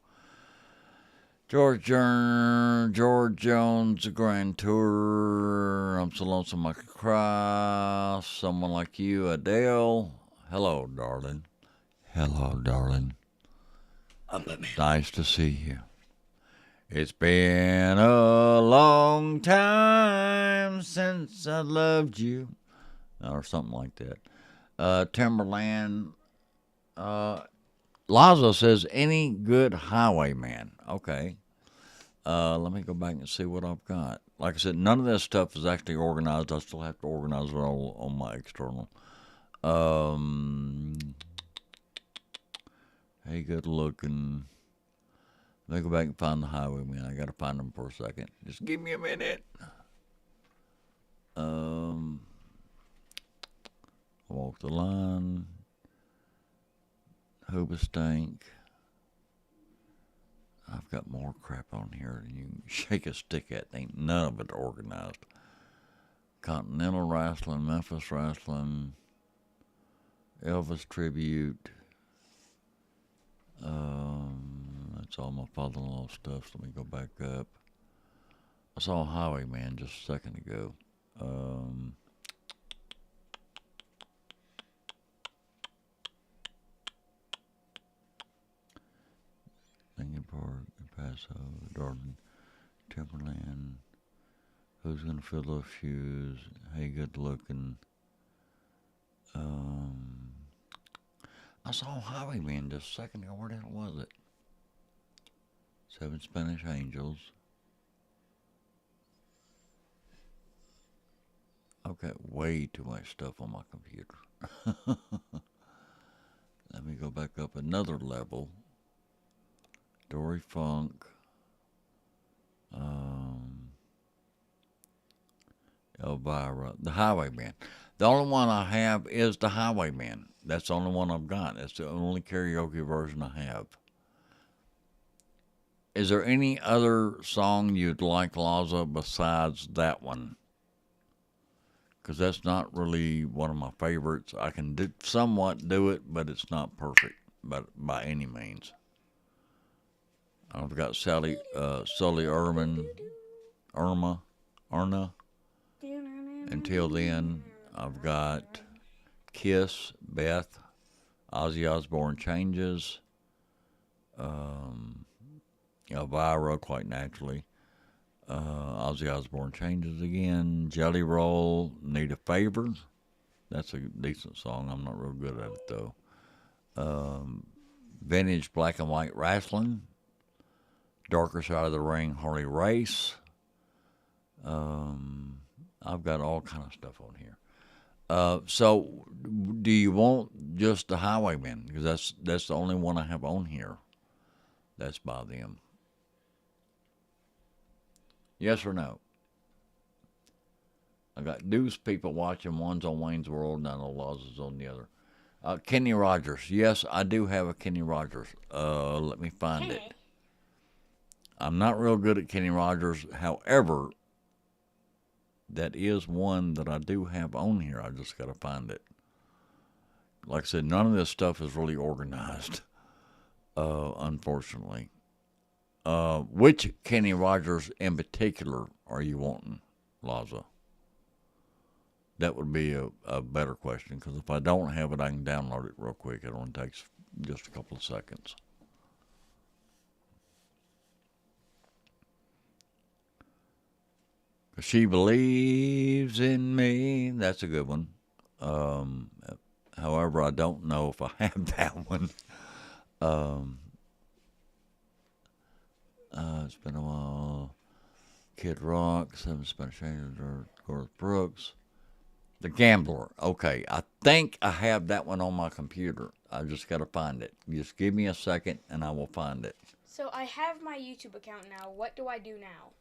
Speaker 1: George Jones, The Grand Tour, I'm So Lonesome I Could Cry, Someone Like You, Adele, Hello, Darling. Hello, darling. Nice to see you. It's been a long time since I loved you. Or something like that. Timberland. Lazo says, any good highwayman. Okay. Let me go back and see what I've got. Like I said, none of this stuff is actually organized. I still have to organize it all on my external. Hey, good looking. Let me go back and find the highwayman. I got to find them for a second. Just give me a minute. Walk the Line, Hoobastank. I've got more crap on here than you can shake a stick at. Ain't none of it organized. Continental Wrestling, Memphis Wrestling, Elvis Tribute. That's all my father-in-law stuff. Let me go back up. I saw Highwayman just a second ago. Lincoln Park, El Paso, Darden, Timberland. Who's gonna fill those shoes? Hey, good looking. I saw Highwayman just a second ago. Where the hell was it? Seven Spanish Angels. I've got way too much stuff on my computer. Let me go back up another level. Dory Funk. Elvira. The Highwayman. The only one I have is the Highwayman. That's the only one I've got. That's the only karaoke version I have. Is there any other song you'd like, Laza, besides that one? Because that's not really one of my favorites. I can somewhat do it, but it's not perfect, but by any means. I've got Sully Erna. Until then, I've got Kiss, Beth, Ozzy Osbourne Changes, Elvira, quite naturally, Ozzy Osbourne Changes again, Jelly Roll, Need a Favor. That's a decent song. I'm not real good at it, though. Vintage Black and White Wrestling, Darker Side of the Ring, Harley Race. I've got all kind of stuff on here. So, do you want just the Highwaymen? Because that's the only one I have on here. That's by them. Yes or no? I got Deuce people watching. One's on Wayne's World, and I know Laza's on the other. Kenny Rogers. Yes, I do have a Kenny Rogers. Let me find it. I'm not real good at Kenny Rogers. However, that is one that I do have on here. I just got to find it. Like I said, none of this stuff is really organized, unfortunately. Which Kenny Rogers in particular are you wanting, Laza? That would be a better question, because if I don't have it, I can download it real quick. It only takes just a couple of seconds. She Believes in Me. That's a good one. However, I don't know if I have that one. It's been a while. Kid Rock, Seven Spanish Angels, or Garth Brooks. The Gambler. Okay, I think I have that one on my computer. I just got to find it. Just give me a second, and I will find it.
Speaker 3: So I have my YouTube account now. What do I do now?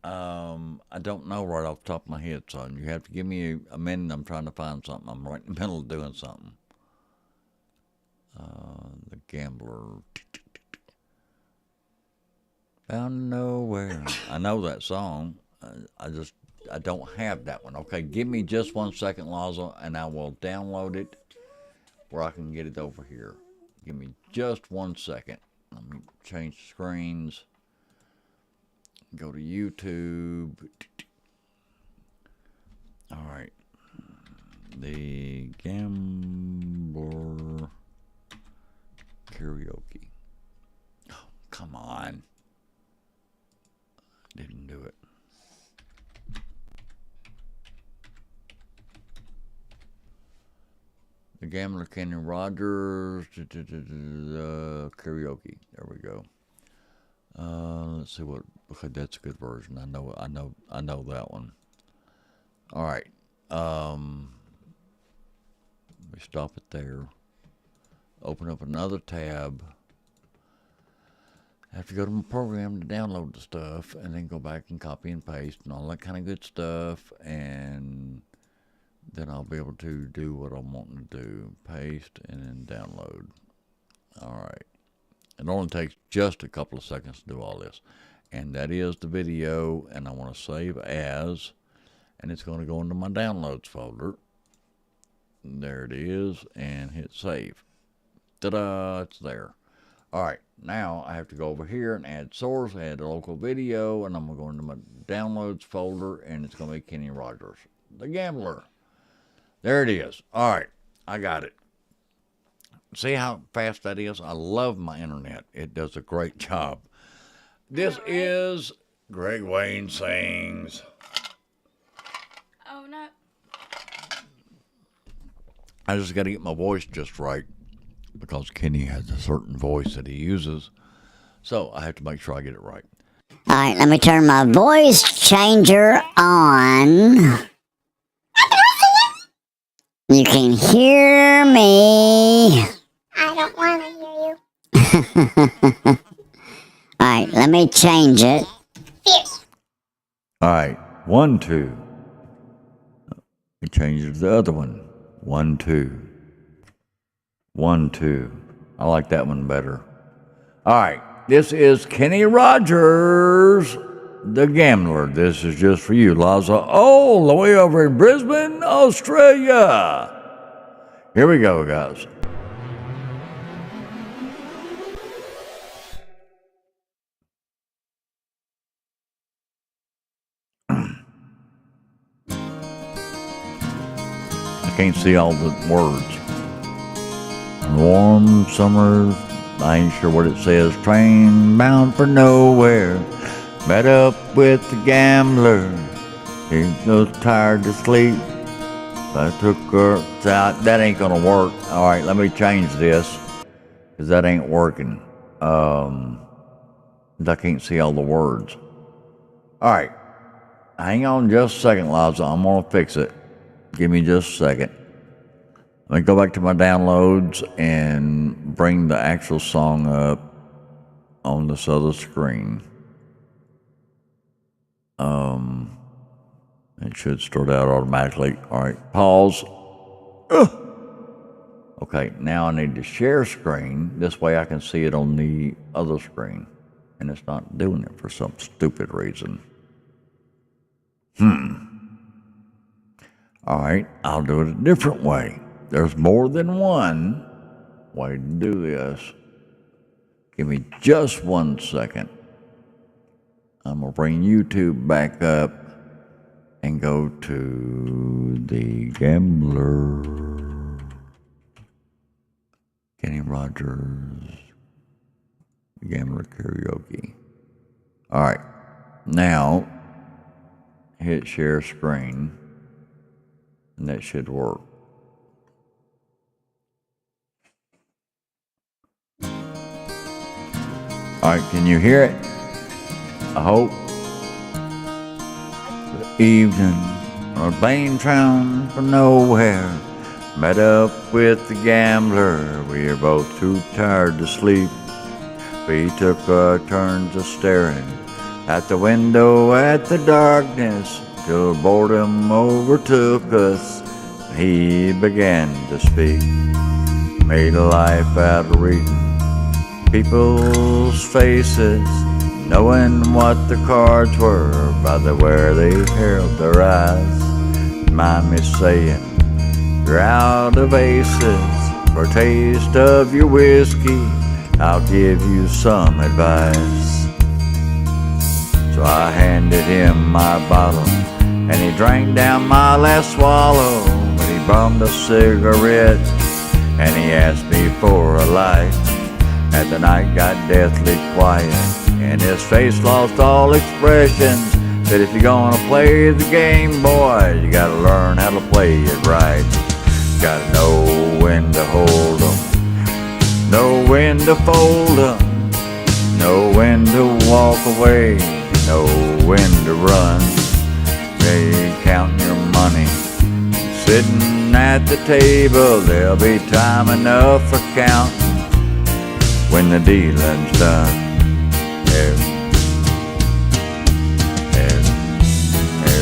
Speaker 1: I don't know right off the top of my head, son. You have to give me a minute. I'm trying to find something. I'm right in the middle of doing something. The Gambler. Found nowhere. I know that song. I don't have that one. Okay, give me just 1 second, Laza, and I will download it where I can get it over here. Give me just 1 second. Let me change the screens. Go to YouTube. All right. The Gambler Karaoke. Oh, come on. Didn't do it. The Gambler, Kenny Rogers, karaoke. There we go. Let's see what. Okay, that's a good version. I know that one. All right. Let me stop it there. Open up another tab. I have to go to my program to download the stuff, and then go back and copy and paste and all that kind of good stuff, and then I'll be able to do what I'm wanting to do. Paste and then download. All right. It only takes just a couple of seconds to do all this. And that is the video, and I want to save as, and it's going to go into my downloads folder. There it is, and hit save. Ta-da, it's there. All right, now I have to go over here and add source, add a local video, and I'm going to go into my downloads folder, and it's going to be Kenny Rogers, The Gambler. There it is. All right, I got it. See how fast that is? I love my internet. It does a great job. This is Greg Wayne Sings.
Speaker 3: Oh, no.
Speaker 1: I just got to get my voice just right, because Kenny has a certain voice that he uses. So I have to make sure I get it right.
Speaker 8: All right, let me turn my voice changer on. You can hear me.
Speaker 9: I don't want to hear you.
Speaker 8: All right, let me change it.
Speaker 9: Fierce.
Speaker 1: All right, 1, 2, We change it to the other one. 1, 2. 1, 2. I like that one better. All right. This is Kenny Rogers, the Gambler. This is just for you, Laza, all the way over in Brisbane, Australia. Here we go, guys. I can't see all the words. Warm summer, I ain't sure what it says. Train bound for nowhere. Met up with the gambler. He was tired to sleep. I took her out. That ain't gonna work. All right, let me change this, because that ain't working. I can't see all the words. All right, hang on just a second, Liza. I'm gonna fix it. Give me just a second. Let me go back to my downloads and bring the actual song up on this other screen. It should start out automatically. All right, pause. Okay, now I need to share screen. This way I can see it on the other screen. And it's not doing it for some stupid reason. All right, I'll do it a different way. There's more than one way to do this. Give me just 1 second. I'm going to bring YouTube back up and go to the Gambler. Kenny Rogers. Gambler Karaoke. All right, now hit share screen. And that should work. All right, can you hear it? I hope. The evening, on a plane train from nowhere, met up with the gambler. We are both too tired to sleep. We took our turns of staring at the window at the darkness, till boredom overtook us, and he began to speak. Made a life out of reading people's faces, knowing what the cards were by the way they held their eyes. Mind me saying, you're out of aces. For a taste of your whiskey, I'll give you some advice. So I handed him my bottle, and he drank down my last swallow. But he bummed a cigarette, and he asked me for a light. And the night got deathly quiet, and his face lost all expression. Said, if you're gonna play the game, boy, you gotta learn how to play it right. Gotta know when to hold 'em, know when to fold 'em, know when to walk away, know when to run. They counting your money, sitting at the table. There'll be time enough for counting when the dealing's done.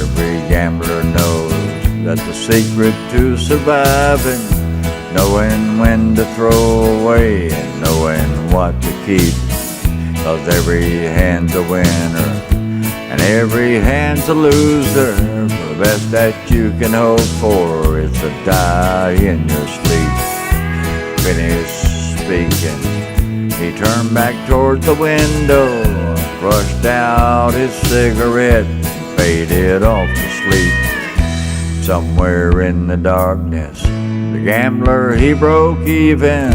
Speaker 1: Every gambler knows that the secret to surviving, knowing when to throw away and knowing what to keep. 'Cause every hand's a winner and every hand's a loser. For the best that you can hope for is to die in your sleep. Finished speaking, he turned back towards the window, brushed out his cigarette, and faded off to sleep. Somewhere in the darkness, the gambler, he broke even.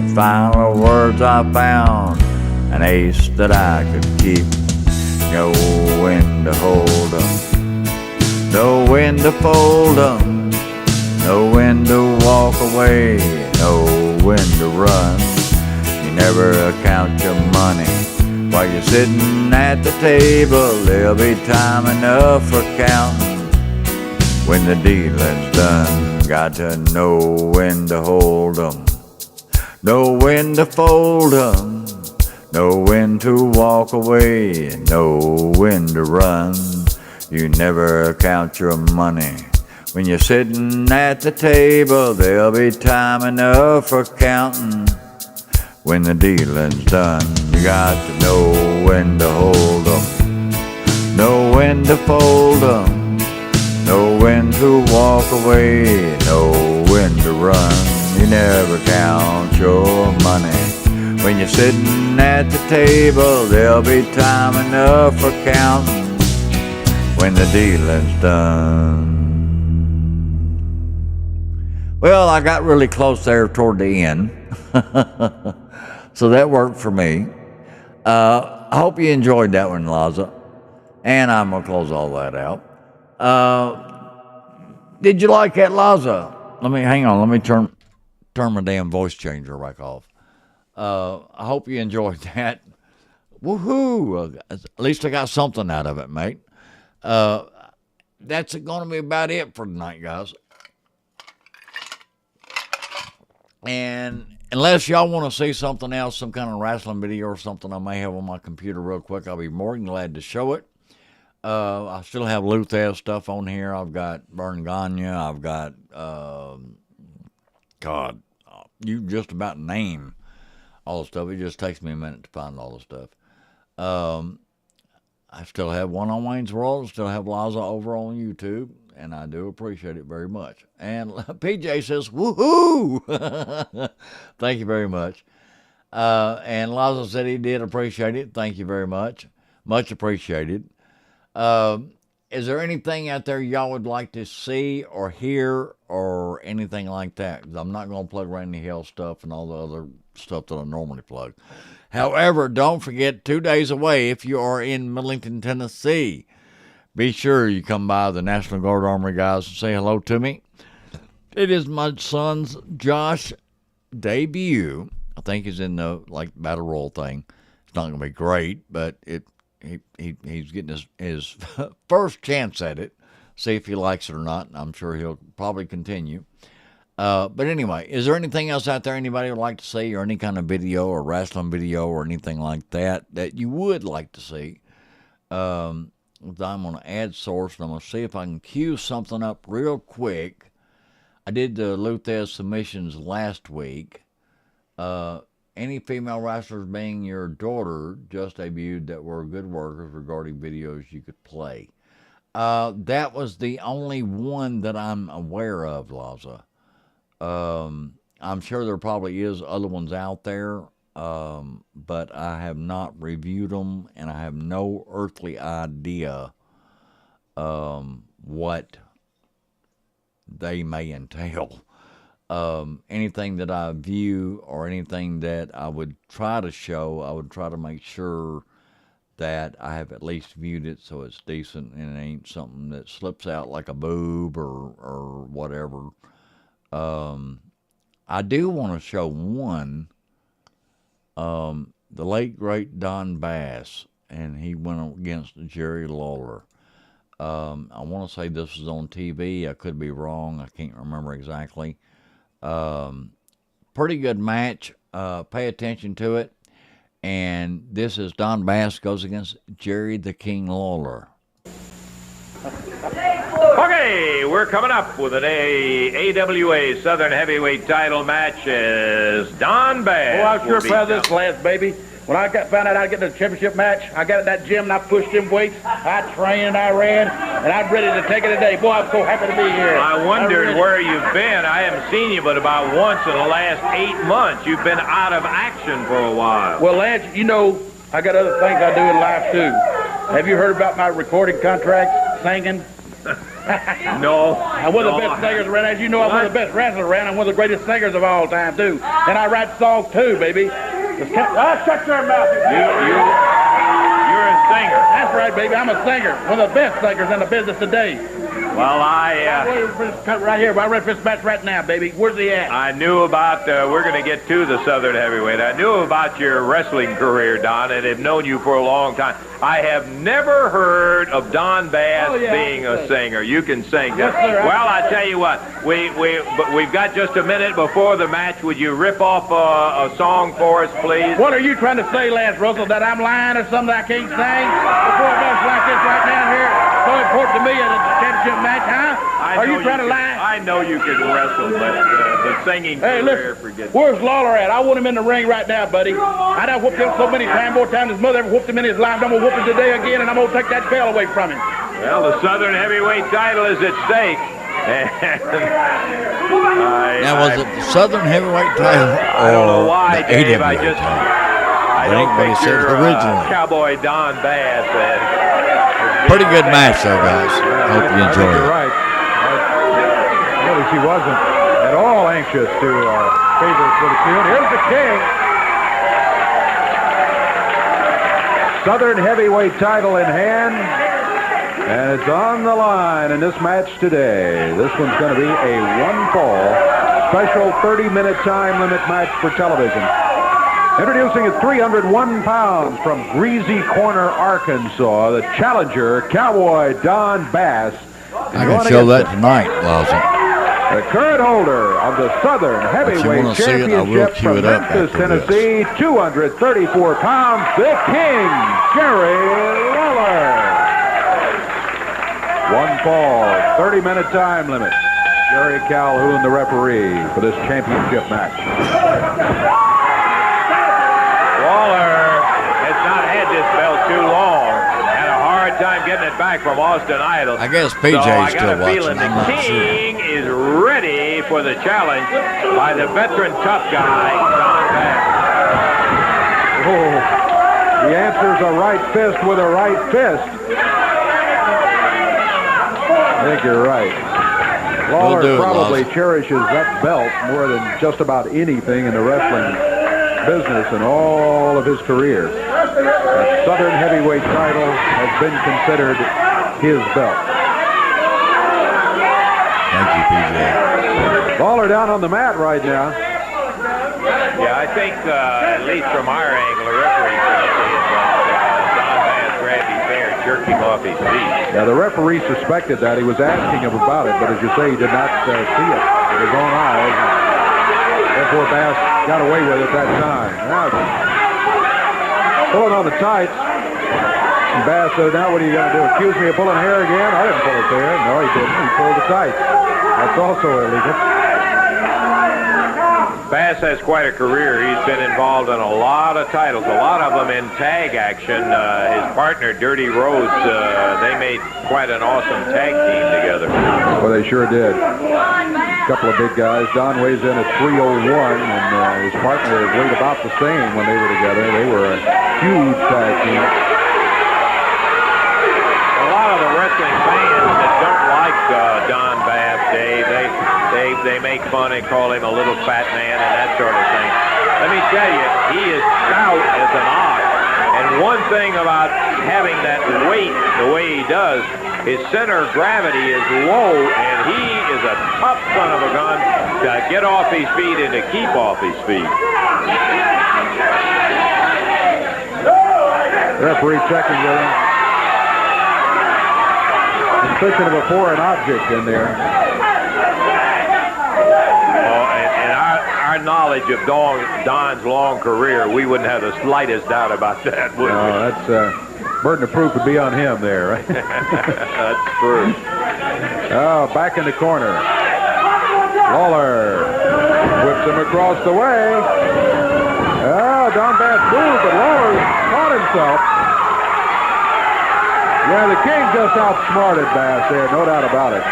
Speaker 1: The final words I found, an ace that I could keep. Know when to hold 'em, know when to fold 'em, know when to walk away, know when to run. You never count your money while you're sitting at the table. There'll be time enough for counting when the dealing's done. Got to know when to hold 'em, know when to fold 'em, know when to walk away, and know when to run. You never count your money When you're sitting at the table, there'll be time enough for counting. When the dealing's done, you got to know when to hold 'em, know when to fold 'em, know when to walk away, know when to run. You never count your money. When you're sitting at the table, there'll be time enough for counting. When the dealing's done. Well, I got really close there toward the end, so that worked for me. I hope you enjoyed that one, Liza, and I'm gonna close all that out. Did you like that, Liza? Hang on. Let me turn my damn voice changer back off. I hope you enjoyed that. Woohoo! At least I got something out of it, mate. That's going to be about it for tonight, guys. And unless y'all want to see something else, some kind of wrestling video or something I may have on my computer real quick, I'll be more than glad to show it. I still have Luthez stuff on here. I've got Vern Gagne. I've got, God, you just about name all the stuff. It just takes me a minute to find all the stuff. I still have one on Wayne's World. Still have Liza over on YouTube, and I do appreciate it very much. And PJ says, woohoo! Thank you very much. And Liza said he did appreciate it. Thank you very much. Much appreciated. Is there anything out there y'all would like to see or hear or anything like that? 'Cause I'm not going to plug Randy Hill stuff and all the other stuff that I normally plug. However, don't forget, 2 days away, if you are in Millington, Tennessee, be sure you come by the National Guard Armory guys and say hello to me. It is my son's Josh debut. I think he's in the battle royal thing. It's not going to be great, but he's getting his first chance at it. See if he likes it or not. I'm sure he'll probably continue. But anyway, is there anything else out there anybody would like to see, or any kind of video or wrestling video or anything like that you would like to see? I'm going to add source, and I'm going to see if I can cue something up real quick. I did the Luthez submissions last week. Any female wrestlers being your daughter just debuted that were good workers regarding videos you could play. That was the only one that I'm aware of, Liza. I'm sure there probably is other ones out there, but I have not reviewed them, and I have no earthly idea what they may entail. Anything that I view or anything that I would try to show, I would try to make sure that I have at least viewed it so it's decent and it ain't something that slips out like a boob or whatever. I do want to show one, the late great Don Bass, and he went against Jerry Lawler. I want to say this was on TV. I could be wrong. I can't remember exactly. Pretty good match. Pay attention to it. And this is Don Bass goes against Jerry the King Lawler.
Speaker 10: Okay, we're coming up with an AWA Southern Heavyweight title match as Don Bass.
Speaker 11: Oh, I was sure proud of this last, baby. When I found out I'd get the championship match, I got at that gym and I pushed them weights. I trained and I ran, and I'm ready to take it today. Boy, I'm so happy to be here.
Speaker 10: I wondered where you've been. I haven't seen you but about once in the last 8 months. You've been out of action for a while.
Speaker 11: Well, Lance, you know, I got other things I do in life, too. Have you heard about my recording contracts, singing?
Speaker 10: No.
Speaker 11: I'm one of the best singers around. As you know, I'm one of the best wrestlers around. I'm one of the greatest singers of all time, too. And I write songs, too, baby. Shut your mouth.
Speaker 10: You're a singer.
Speaker 11: That's right, baby. I'm a singer. One of the best singers in the business today.
Speaker 10: Well,
Speaker 11: right here. I'm ready for this match right now, baby. Where's he at?
Speaker 10: I knew about, we're going to get to the Southern Heavyweight. I knew about your wrestling career, Don, and have known you for a long time. I have never heard of Don Bass being a singer. You can sing.
Speaker 11: Yes, sir,
Speaker 10: well, I tell you what, we've got just a minute before the match. Would you rip off a song for us, please?
Speaker 11: What are you trying to say, Lance Russell, that I'm lying or something I can't sing? Before a match like this right now here, so important to me in a championship match, huh?
Speaker 10: I
Speaker 11: Are you trying to lie?
Speaker 10: I know you can wrestle, but the singing
Speaker 11: Hey,
Speaker 10: career,
Speaker 11: listen,
Speaker 10: forget.
Speaker 11: where's Lawler at? I want him in the ring right now, buddy. I done whooped him so many times, more times his mother ever whooped him in his life. I'm going to whoop him today again, and I'm going to take that belt away from him.
Speaker 10: Well, the Southern Heavyweight title is at stake.
Speaker 1: Now, was it the Southern Heavyweight title
Speaker 10: I don't know
Speaker 1: or
Speaker 10: why,
Speaker 1: the
Speaker 10: Dave.
Speaker 1: AWA title?
Speaker 10: I
Speaker 1: That ain't
Speaker 10: don't
Speaker 1: what he
Speaker 10: think
Speaker 1: said
Speaker 10: you're
Speaker 1: originally.
Speaker 10: Cowboy Don Bass.
Speaker 1: Pretty good match, though, guys. Hope you
Speaker 12: I think
Speaker 1: enjoyed
Speaker 12: you're
Speaker 1: it.
Speaker 12: right. I noticed he wasn't at all anxious to favor for the field. Here's the King. Southern Heavyweight title in hand. And it's on the line in this match today. This one's going to be a one-fall special 30-minute time limit match for television. Introducing at 301 pounds from Greasy Corner, Arkansas, the challenger, Cowboy Don Bass.
Speaker 1: I can show that tonight, Lawson.
Speaker 12: The current holder of the Southern Heavyweight
Speaker 1: wanna see it, I will
Speaker 12: Championship
Speaker 1: cue
Speaker 12: from
Speaker 1: it up
Speaker 12: Memphis,
Speaker 1: after this.
Speaker 12: Tennessee, 234 pounds, the King, Jerry Lawler. One fall, 30-minute time limit. Jerry Calhoun, the referee for this championship match.
Speaker 10: Lawler has not had this belt too long. Had a hard time getting it back from Austin Idol.
Speaker 1: I guess
Speaker 10: So
Speaker 1: PJ's
Speaker 10: I got
Speaker 1: still
Speaker 10: a feeling
Speaker 1: watching. I'm
Speaker 10: the
Speaker 1: not sure.
Speaker 10: King is ready for the challenge by the veteran tough guy, Don Bass.
Speaker 12: Oh, the answer's a right fist with a right fist. I think you're right. Lawler
Speaker 1: do it,
Speaker 12: probably
Speaker 1: Lawson.
Speaker 12: cherishes that belt more than just about anything in the wrestling business in all of his career. That Southern Heavyweight title has been considered his belt.
Speaker 1: Thank you, PJ.
Speaker 12: Lawler down on the mat right now.
Speaker 10: Yeah, I think at least from our angle, the referee can see it. Don Bass grabbed his hair, jerked him off his feet.
Speaker 12: Yeah, the referee suspected that. He was asking him about it, but as you say, he did not see it with his own eyes. Therefore, Bass got away with it that time. Now, pulling on the tights. And Bass said, now what are you going to do? Accuse me of pulling hair again? I didn't pull his hair. No, he didn't. He pulled the tights. That's also illegal.
Speaker 10: Bass has quite a career. He's been involved in a lot of titles, a lot of them in tag action. His partner, Dirty Rhodes, they made quite an awesome tag team together.
Speaker 12: Well, they sure did. A couple of big guys. Don weighs in at 301, and his partner weighed about the same when they were together. They were a huge tag team.
Speaker 10: A lot of the wrestling fans that don't like Don Bass, Dave, they make fun and call him a little fat man and that sort of thing. Let me tell you, he is stout as an ox. And one thing about having that weight the way he does, his center of gravity is low, and he is a tough son of a gun to get off his feet and to keep off his feet.
Speaker 12: Referee checking with him. Suspicion of a foreign object in there.
Speaker 10: And our knowledge of Don's long career, we wouldn't have the slightest doubt about that, would we?
Speaker 12: No, that's burden of proof would be on him there, right?
Speaker 10: That's true.
Speaker 12: Oh, back in the corner. Lawler whips him across the way. Oh, Don Bass moved, but Lawler caught himself. Yeah, the King just outsmarted Bass there, no doubt about it.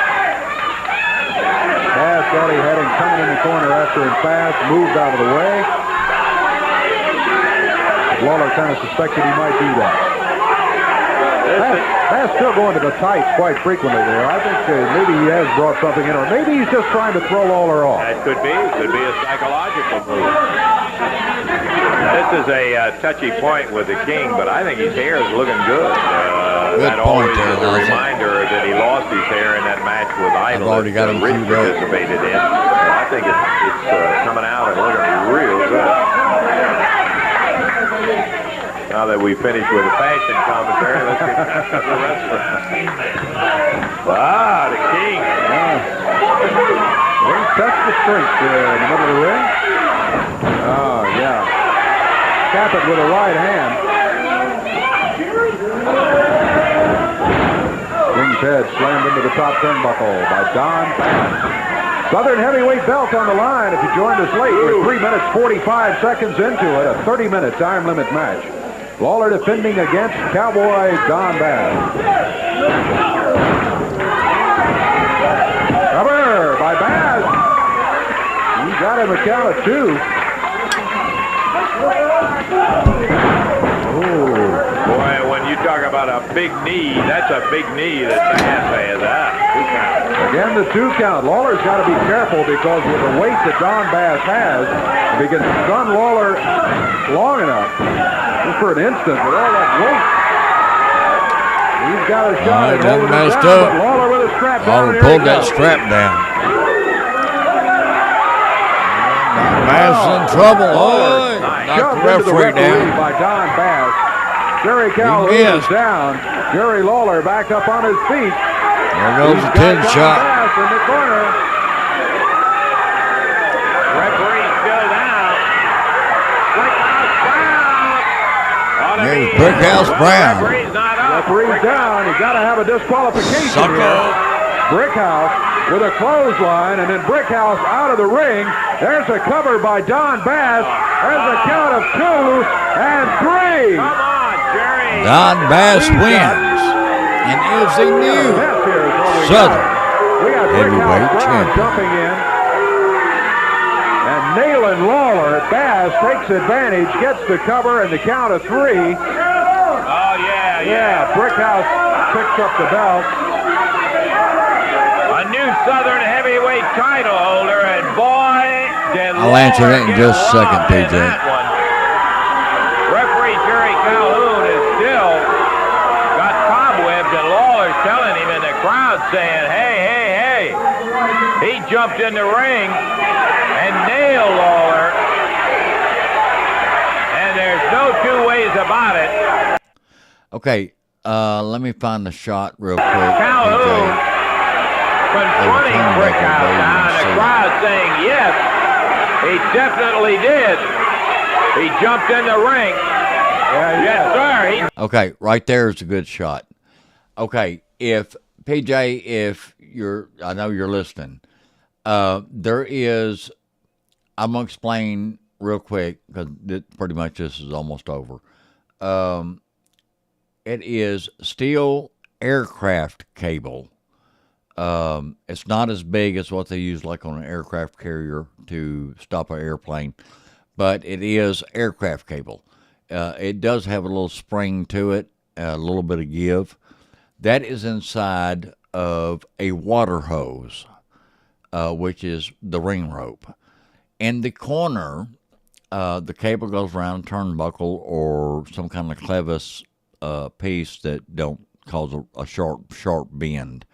Speaker 12: Bass thought he had him coming in the corner after him fast, moved out of the way. Lawler kind of suspected he might do that. Bass still going to the tights quite frequently there. I think maybe he has brought something in, or maybe he's just trying to throw Lawler off.
Speaker 10: That could be. Could be a psychological move. This is a touchy point with the King, but I think his hair is looking good. That always is a reminder that he lost his hair in that match with Idol.
Speaker 1: I've already got him
Speaker 10: Rich
Speaker 1: queued up.
Speaker 10: participated in. I think it's coming out and looking real good. Now that we finished with the fashion commentary, let's get back to the wrestling. The King.
Speaker 12: He touched the strength there in the middle of the ring. Oh, yeah. Tap it with a right hand. King's head slammed into the top turnbuckle by Don Bass. Southern heavyweight belt on the line if you joined us late. We're 3 minutes 45 seconds into it, a 30-minute time limit match. Lawler defending against Cowboy Don Bass. Cover by Bass. He got him a count of 2.
Speaker 10: Boy, when you talk about a big knee, that's a big knee that Bass has.
Speaker 12: Again, the 2 count. Lawler's got to be careful because with the weight that Don Bass has, if he can stun Lawler long enough, just for an instant, with all that weight, he's got a shot at holding him down. But Lawler with a strap down.
Speaker 1: Lawler pulled that strap down. Bass in trouble. Oh, knocked the referee down.
Speaker 12: By Don Bass. Jerry Calhoun is down. Jerry Lawler back up on his feet.
Speaker 1: There goes the 10 shot.
Speaker 12: Bass in the corner.
Speaker 10: Referee still down.
Speaker 1: Here's Brickhouse Brown.
Speaker 12: Referee's down. You got to have a disqualification here. Brickhouse with a clothesline, and then Brickhouse out of the ring. There's a cover by Don Bass. There's a count of 2 and 3.
Speaker 10: Come on, Jerry.
Speaker 1: Don Bass wins and is the new Southern heavyweight champion.
Speaker 12: Jumping in and nailing Lawler. Bass takes advantage, gets the cover, and the count of 3.
Speaker 10: Oh, yeah.
Speaker 12: Brickhouse picks up the belt.
Speaker 10: A new Southern heavyweight title holder, and boy, did
Speaker 1: I'll answer that in just a second, PJ.
Speaker 10: Referee Jerry Calhoun is still got cobwebs, and Lawler's telling him in the crowd, saying, hey. He jumped in the ring and nailed Lawler, and there's no 2 ways about it.
Speaker 1: Okay, let me find the shot real quick.
Speaker 10: Calhoun confronting Brickhouse now, and the crowd saying, yes, he definitely did. He jumped in the ring. Yes, sir.
Speaker 1: Okay, right there is a good shot. Okay, if PJ, I know you're listening. There is, I'm gonna explain real quick because pretty much this is almost over. It is steel aircraft cable. It's not as big as what they use like on an aircraft carrier to stop an airplane, but it is aircraft cable. It does have a little spring to it, a little bit of give. That is inside of a water hose, which is the ring rope. In the corner, the cable goes around a turnbuckle or some kind of clevis piece that don't cause a sharp bend.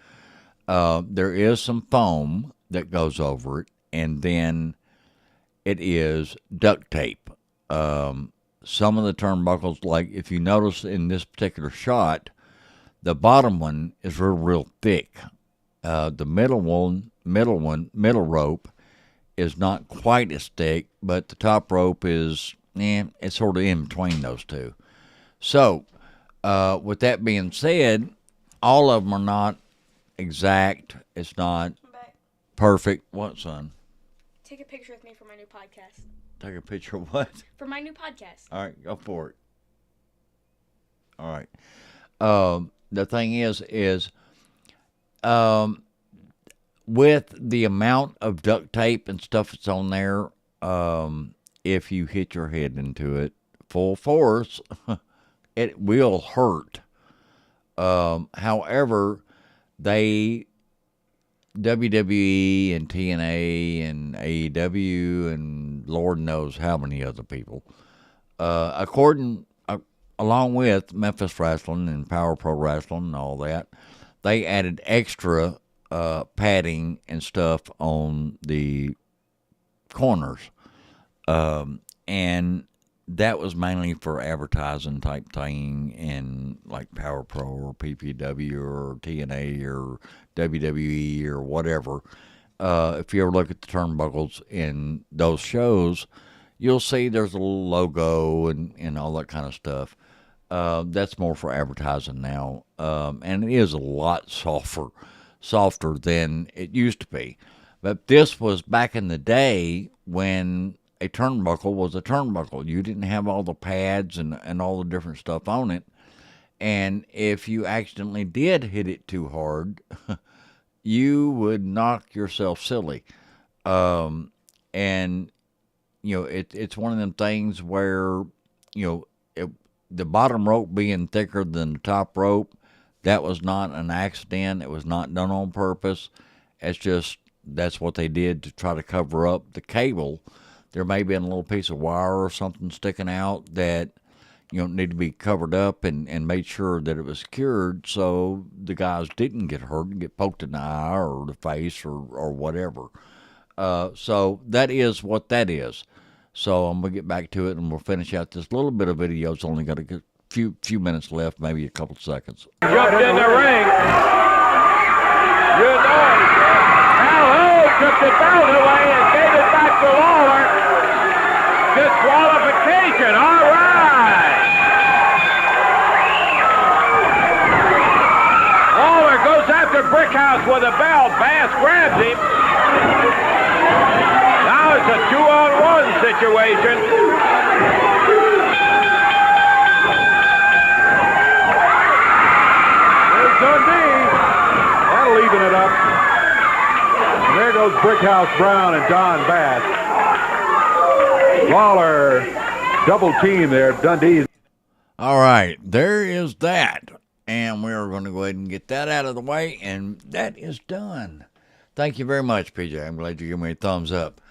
Speaker 1: There is some foam that goes over it, and then it is duct tape. Some of the turnbuckles, like if you notice in this particular shot, the bottom one is real thick. The middle rope is not quite as thick, but the top rope is, it's sort of in between those 2. So, with that being said, all of them are not exact. It's not perfect. What, son?
Speaker 2: Take a picture with me for my new podcast.
Speaker 1: Take a picture of what?
Speaker 2: For my new podcast.
Speaker 1: All right, go for it. All right. The thing is with the amount of duct tape and stuff that's on there, if you hit your head into it full force, it will hurt. However, WWE and TNA and AEW and Lord knows how many other people, along with Memphis Wrestling and Power Pro Wrestling and all that, they added extra padding and stuff on the corners. And that was mainly for advertising type thing, and like Power Pro or PPW or TNA or WWE or whatever. If you ever look at the turnbuckles in those shows, you'll see there's a little logo and all that kind of stuff. That's more for advertising now, and it is a lot softer than it used to be. But this was back in the day when a turnbuckle was a turnbuckle. You didn't have all the pads and all the different stuff on it. And if you accidentally did hit it too hard, you would knock yourself silly. And, it's one of them things where, the bottom rope being thicker than the top rope, that was not an accident. It was not done on purpose. It's just that's what they did to try to cover up the cable. There may be a little piece of wire or something sticking out that need to be covered up and made sure that it was secured so the guys didn't get hurt and get poked in the eye or the face or whatever. So that is what that is. So I'm going to get back to it and we'll finish out this little bit of video. It's only got a few minutes left, maybe a couple seconds.
Speaker 10: Jumped in the ring. Took the belt away and gave it back to Lawler. Disqualification, all right. Lawler goes after Brickhouse with a belt. Bass grabs him. Now it's a 2-on-1 situation.
Speaker 12: There's Dundee. That'll even it up. There goes Brickhouse Brown and Don Bass. Lawler double team there. Dundee.
Speaker 1: All right, there is that. And we're going to go ahead and get that out of the way, and that is done. Thank you very much, PJ. I'm glad you gave me a thumbs up.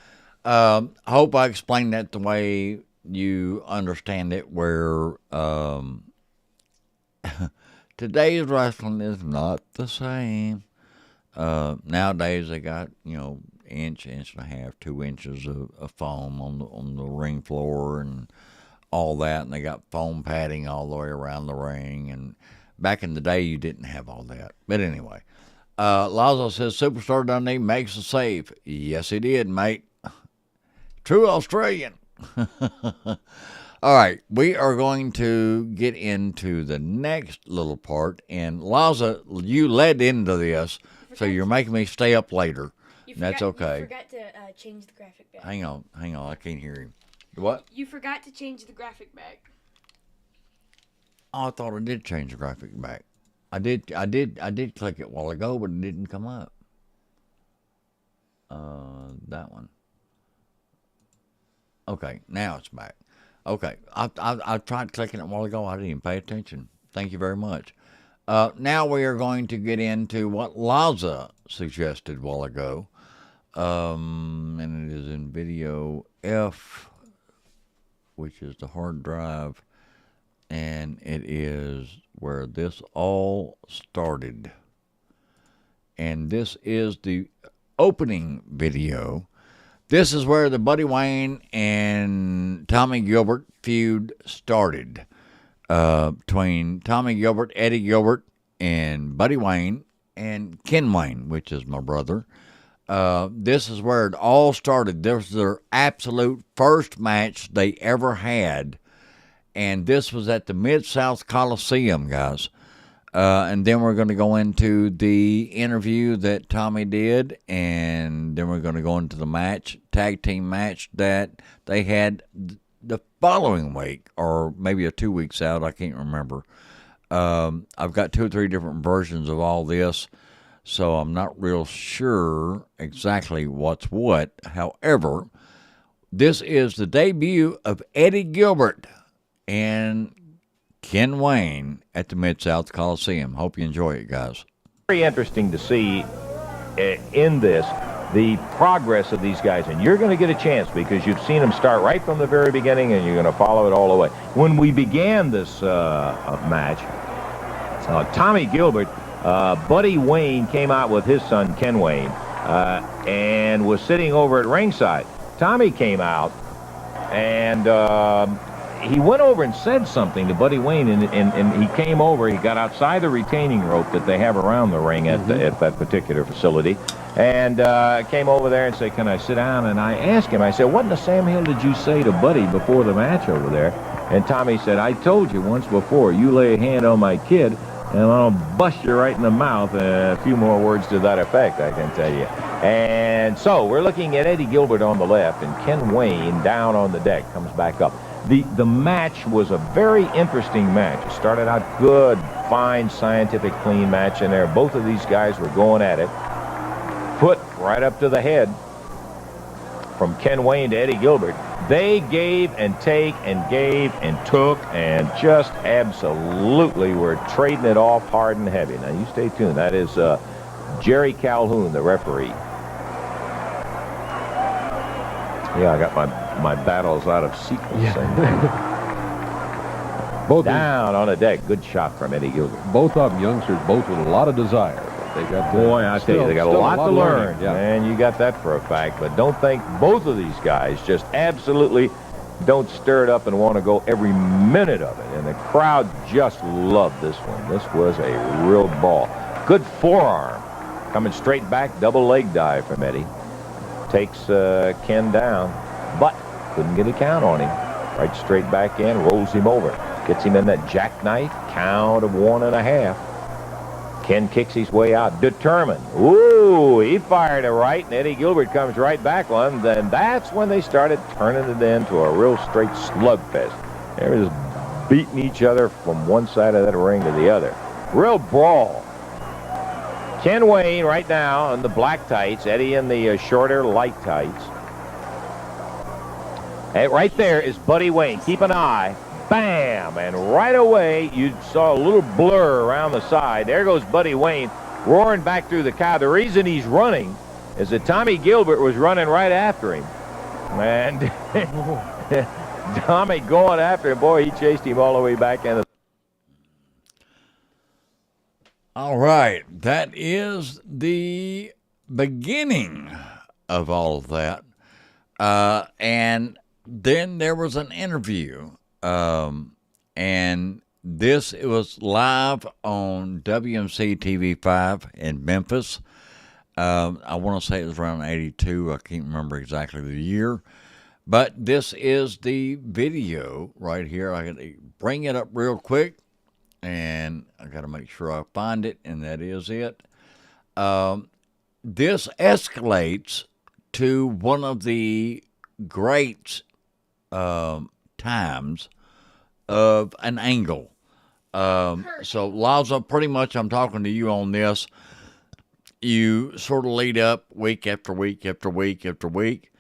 Speaker 1: I hope I explained that the way you understand it, where today's wrestling is not the same. Nowadays they got, inch and a half, 2 inches of foam on the ring floor and all that, and they got foam padding all the way around the ring. And back in the day, you didn't have all that. But anyway, Lazo says Superstar Dundee makes a save. Yes, he did, mate. True Australian. All right, we are going to get into the next little part, and Laza, you led into this. So you're making me stay up later. That's okay.
Speaker 2: You forgot to change the graphic back.
Speaker 1: Hang on. I can't hear him. What?
Speaker 2: You forgot to change the graphic back.
Speaker 1: Oh, I thought I did change the graphic back. I did click it a while ago, but it didn't come up. That one. Okay, now it's back. Okay, I tried clicking it a while ago. I didn't even pay attention. Thank you very much. Now we are going to get into what Laza suggested a while ago. And it is in video F, which is the hard drive. And it is where this all started. And this is the opening video. This is where the Buddy Wayne and Tommy Gilbert feud started. Between Tommy Gilbert, Eddie Gilbert, and Buddy Wayne, and Ken Wayne, which is my brother. This is where it all started. This was their absolute first match they ever had, and this was at the Mid-South Coliseum, guys. And then we're going to go into the interview that Tommy did, and then we're going to go into the tag team match that they had the following week, or maybe 2 weeks out, I can't remember. I've got 2 or 3 different versions of all this, so I'm not real sure exactly what's what. However, this is the debut of Eddie Gilbert and Ken Wayne at the Mid-South Coliseum. Hope you enjoy it, guys.
Speaker 10: Very interesting to see in this the progress of these guys, and you're going to get a chance because you've seen them start right from the very beginning, and you're going to follow it all the way. When we began this match, Tommy Gilbert, Buddy Wayne came out with his son Ken Wayne and was sitting over at ringside. Tommy came out and he went over and said something to Buddy Wayne, and he came over. He got outside the retaining rope that they have around the ring at that particular facility, and came over there and said, "Can I sit down?" And I asked him, I said, "What in the Sam Hill did you say to Buddy before the match over there?" And Tommy said, I told you once before, you lay a hand on my kid, and I'll bust you right in the mouth. A few more words to that effect, I can tell you. And so we're looking at Eddie Gilbert on the left, and Ken Wayne down on the deck, comes back up. The match was a very interesting match. It started out good, fine, scientific, clean match in there. Both of these guys were going at it. Foot right up to the head from Ken Wayne to Eddie Gilbert. They gave and take and gave and took and just absolutely were trading it off hard and heavy. Now, you stay tuned. That is Jerry Calhoun, the referee. Yeah, I got my battles out of sequence. Yeah.
Speaker 12: Both
Speaker 10: down on the deck. Good shot from Eddie Gilbert.
Speaker 12: Both of them youngsters, both with a lot of desire. They got
Speaker 10: boy, I tell you, they got a lot to learn.
Speaker 12: Yeah.
Speaker 10: And you got that for a fact. But don't think both of these guys just absolutely don't stir it up and want to go every minute of it. And the crowd just loved this one. This was a real ball. Good forearm. Coming straight back, double leg dive from Eddie. Takes Ken down, but couldn't get a count on him. Right straight back in, rolls him over. Gets him in that jackknife, count of 1.5. Ken kicks his way out, determined. Ooh, he fired it right, and Eddie Gilbert comes right back on. Then that's when they started turning it into a real straight slugfest. They were just beating each other from one side of that ring to the other. Real brawl. Ken Wayne right now in the black tights, Eddie in the shorter light tights. And right there is Buddy Wayne. Keep an eye. Bam! And right away, you saw a little blur around the side. There goes Buddy Wayne roaring back through the crowd. The reason he's running is that Tommy Gilbert was running right after him. And Tommy going after him. Boy, he chased him all the way back in.
Speaker 1: All right. That is the beginning of all of that. And then there was an interview. And it was live on WMC TV5 in Memphis. I want to say it was around 82. I can't remember exactly the year. But this is the video right here. I can bring it up real quick. And I got to make sure I find it. And that is it. This escalates to one of the great times of an angle. So Laza, pretty much I'm talking to you on this. You sort of lead up week after week after week after week.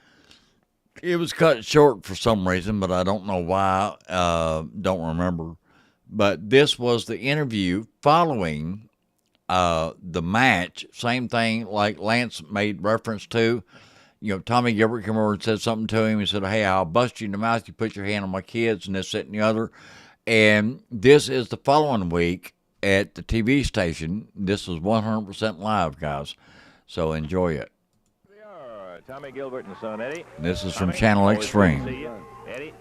Speaker 1: It was cut short for some reason, but I don't know why. Don't remember. But this was the interview following the match. Same thing like Lance made reference to. You know, Tommy Gilbert came over and said something to him. He said, hey, I'll bust you in the mouth. You put your hand on my kids and this, that, and the other. And this is the following week at the TV station. This is 100% live, guys. So enjoy it.
Speaker 10: We are Tommy Gilbert and son, Eddie.
Speaker 1: This is from Channel Extreme.
Speaker 10: Eddie.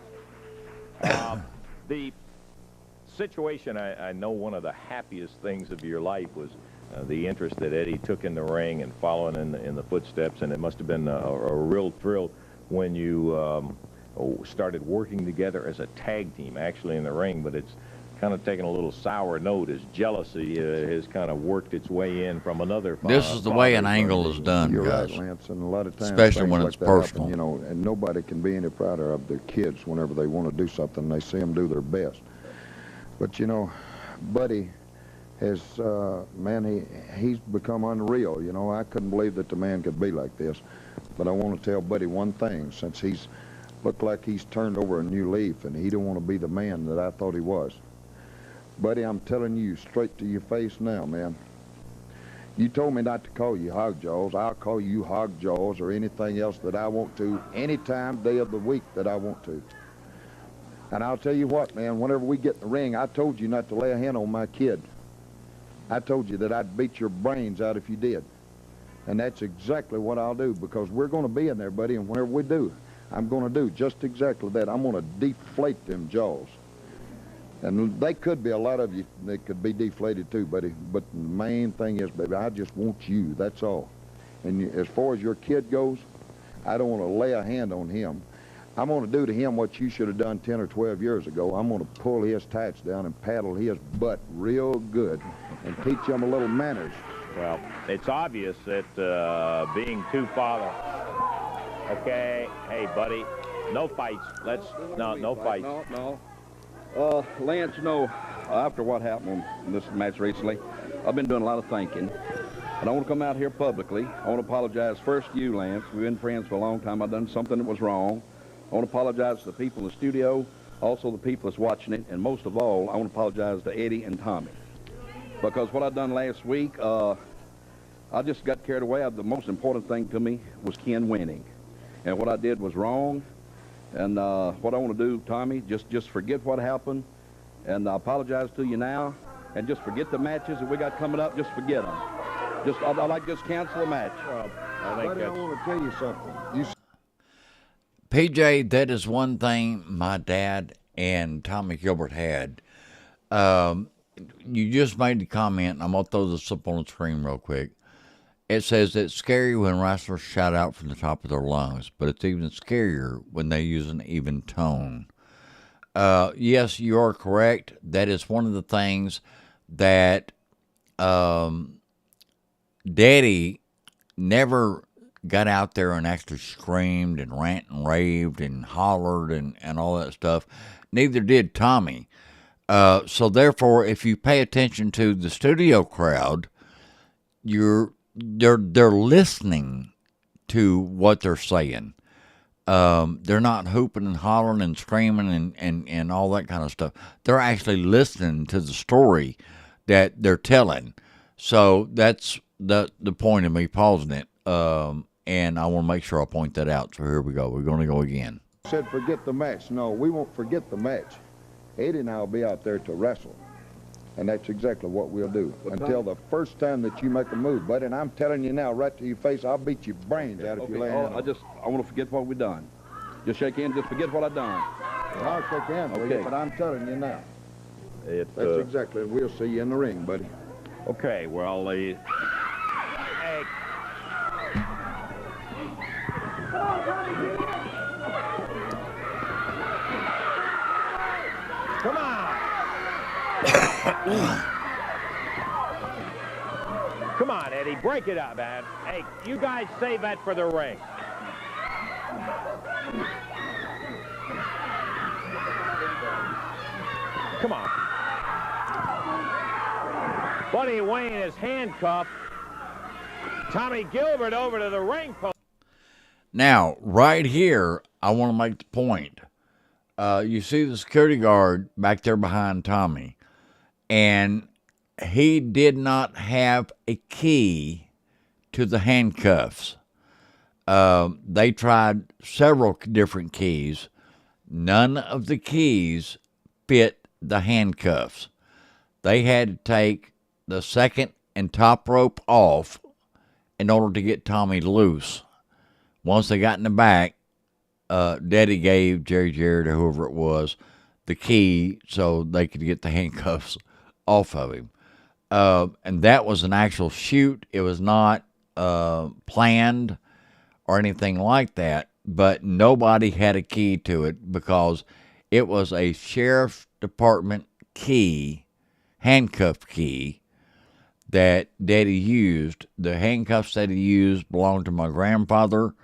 Speaker 10: The situation, I know one of the happiest things of your life was the interest that Eddie took in the ring and following in the footsteps, and it must have been a real thrill when you started working together as a tag team, actually in the ring. But it's kind of taken a little sour note as jealousy has kind of worked its way in from another.
Speaker 1: This is the way an angle is done,
Speaker 13: You're
Speaker 1: guys.
Speaker 13: right, Lance, and a lot of times,
Speaker 1: especially when it's
Speaker 13: like
Speaker 1: personal.
Speaker 13: Happen, you know, and nobody can be any prouder of their kids whenever they want to do something. They see them do their best. But you know, Buddy has, man, he's become unreal. You know, I couldn't believe that the man could be like this. But I want to tell Buddy one thing, since he's looked like he's turned over a new leaf and he don't want to be the man that I thought he was. Buddy, I'm telling you straight to your face now, man. You told me not to call you Hog Jaws. I'll call you Hog Jaws or anything else that I want to, any time, day of the week that I want to. And I'll tell you what, man, whenever we get in the ring, I told you not to lay a hand on my kid. I told you that I'd beat your brains out if you did. And that's exactly what I'll do, because we're going to be in there, buddy, and whenever we do, I'm going to do just exactly that. I'm going to deflate them jaws. And they could be, a lot of you, they could be deflated too, buddy. But the main thing is, baby, I just want you, that's all. And as far as your kid goes, I don't want to lay a hand on him. I'm going to do to him what you should have done 10 or 12 years ago. I'm going to pull his tights down and paddle his butt real good and teach him a little manners.
Speaker 10: Well, it's obvious that being two father. Okay, hey, buddy, no fights. No fights.
Speaker 11: No. Lance, you know, after what happened in this match recently, I've been doing a lot of thinking. And I want to come out here publicly. I want to apologize first to you, Lance. We've been friends for a long time. I've done something that was wrong. I want to apologize to the people in the studio, also the people that's watching it, and most of all, I want to apologize to Eddie and Tommy. Because what I done last week, I just got carried away. The most important thing to me was Ken winning. And what I did was wrong. And what I want to do, Tommy, just forget what happened. And I apologize to you now. And just forget the matches that we got coming up. Just forget them. I'd like to just cancel the match.
Speaker 13: Buddy, I want to tell you something.
Speaker 1: PJ, that is one thing my dad and Tommy Gilbert had. You just made the comment, and I'm going to throw this up on the screen real quick. It says it's scary when wrestlers shout out from the top of their lungs, but it's even scarier when they use an even tone. Yes, you are correct. That is one of the things that Daddy never got out there and actually screamed and rant and raved and hollered and all that stuff. Neither did Tommy. So therefore, if you pay attention to the studio crowd, they're listening to what they're saying. They're not hooping and hollering and screaming and all that kind of stuff. They're actually listening to the story that they're telling. So that's the point of me pausing it. And I want to make sure I point that out. So here we go. We're going to go again.
Speaker 13: Said forget the match. No, we won't forget the match. Eddie and I will be out there to wrestle. And that's exactly what we'll do. Until the first time that you make a move, buddy. And I'm telling you now, right to your face, I'll beat your brains out if you lay down.
Speaker 11: I want to forget what we done. Just shake hands, just forget what I done.
Speaker 13: Well, I'll shake hands with you, but I'm telling you now. That's exactly. We'll see you in the ring, buddy.
Speaker 10: Okay, well, hey. Come on. Come on, Eddie, break it up, man. Hey, you guys save that for the ring. Come on. Buddy Wayne is handcuffed. Tommy Gilbert over to the ring post.
Speaker 1: Now, right here, I want to make the point. You see the security guard back there behind Tommy, and he did not have a key to the handcuffs. They tried several different keys. None of the keys fit the handcuffs. They had to take the second and top rope off in order to get Tommy loose. Once they got in the back, Daddy gave Jerry Jarrett or whoever it was the key so they could get the handcuffs off of him. And that was an actual shoot. It was not planned or anything like that, but nobody had a key to it because it was a sheriff's department key, handcuff key, that Daddy used. The handcuffs that he used belonged to my grandfather,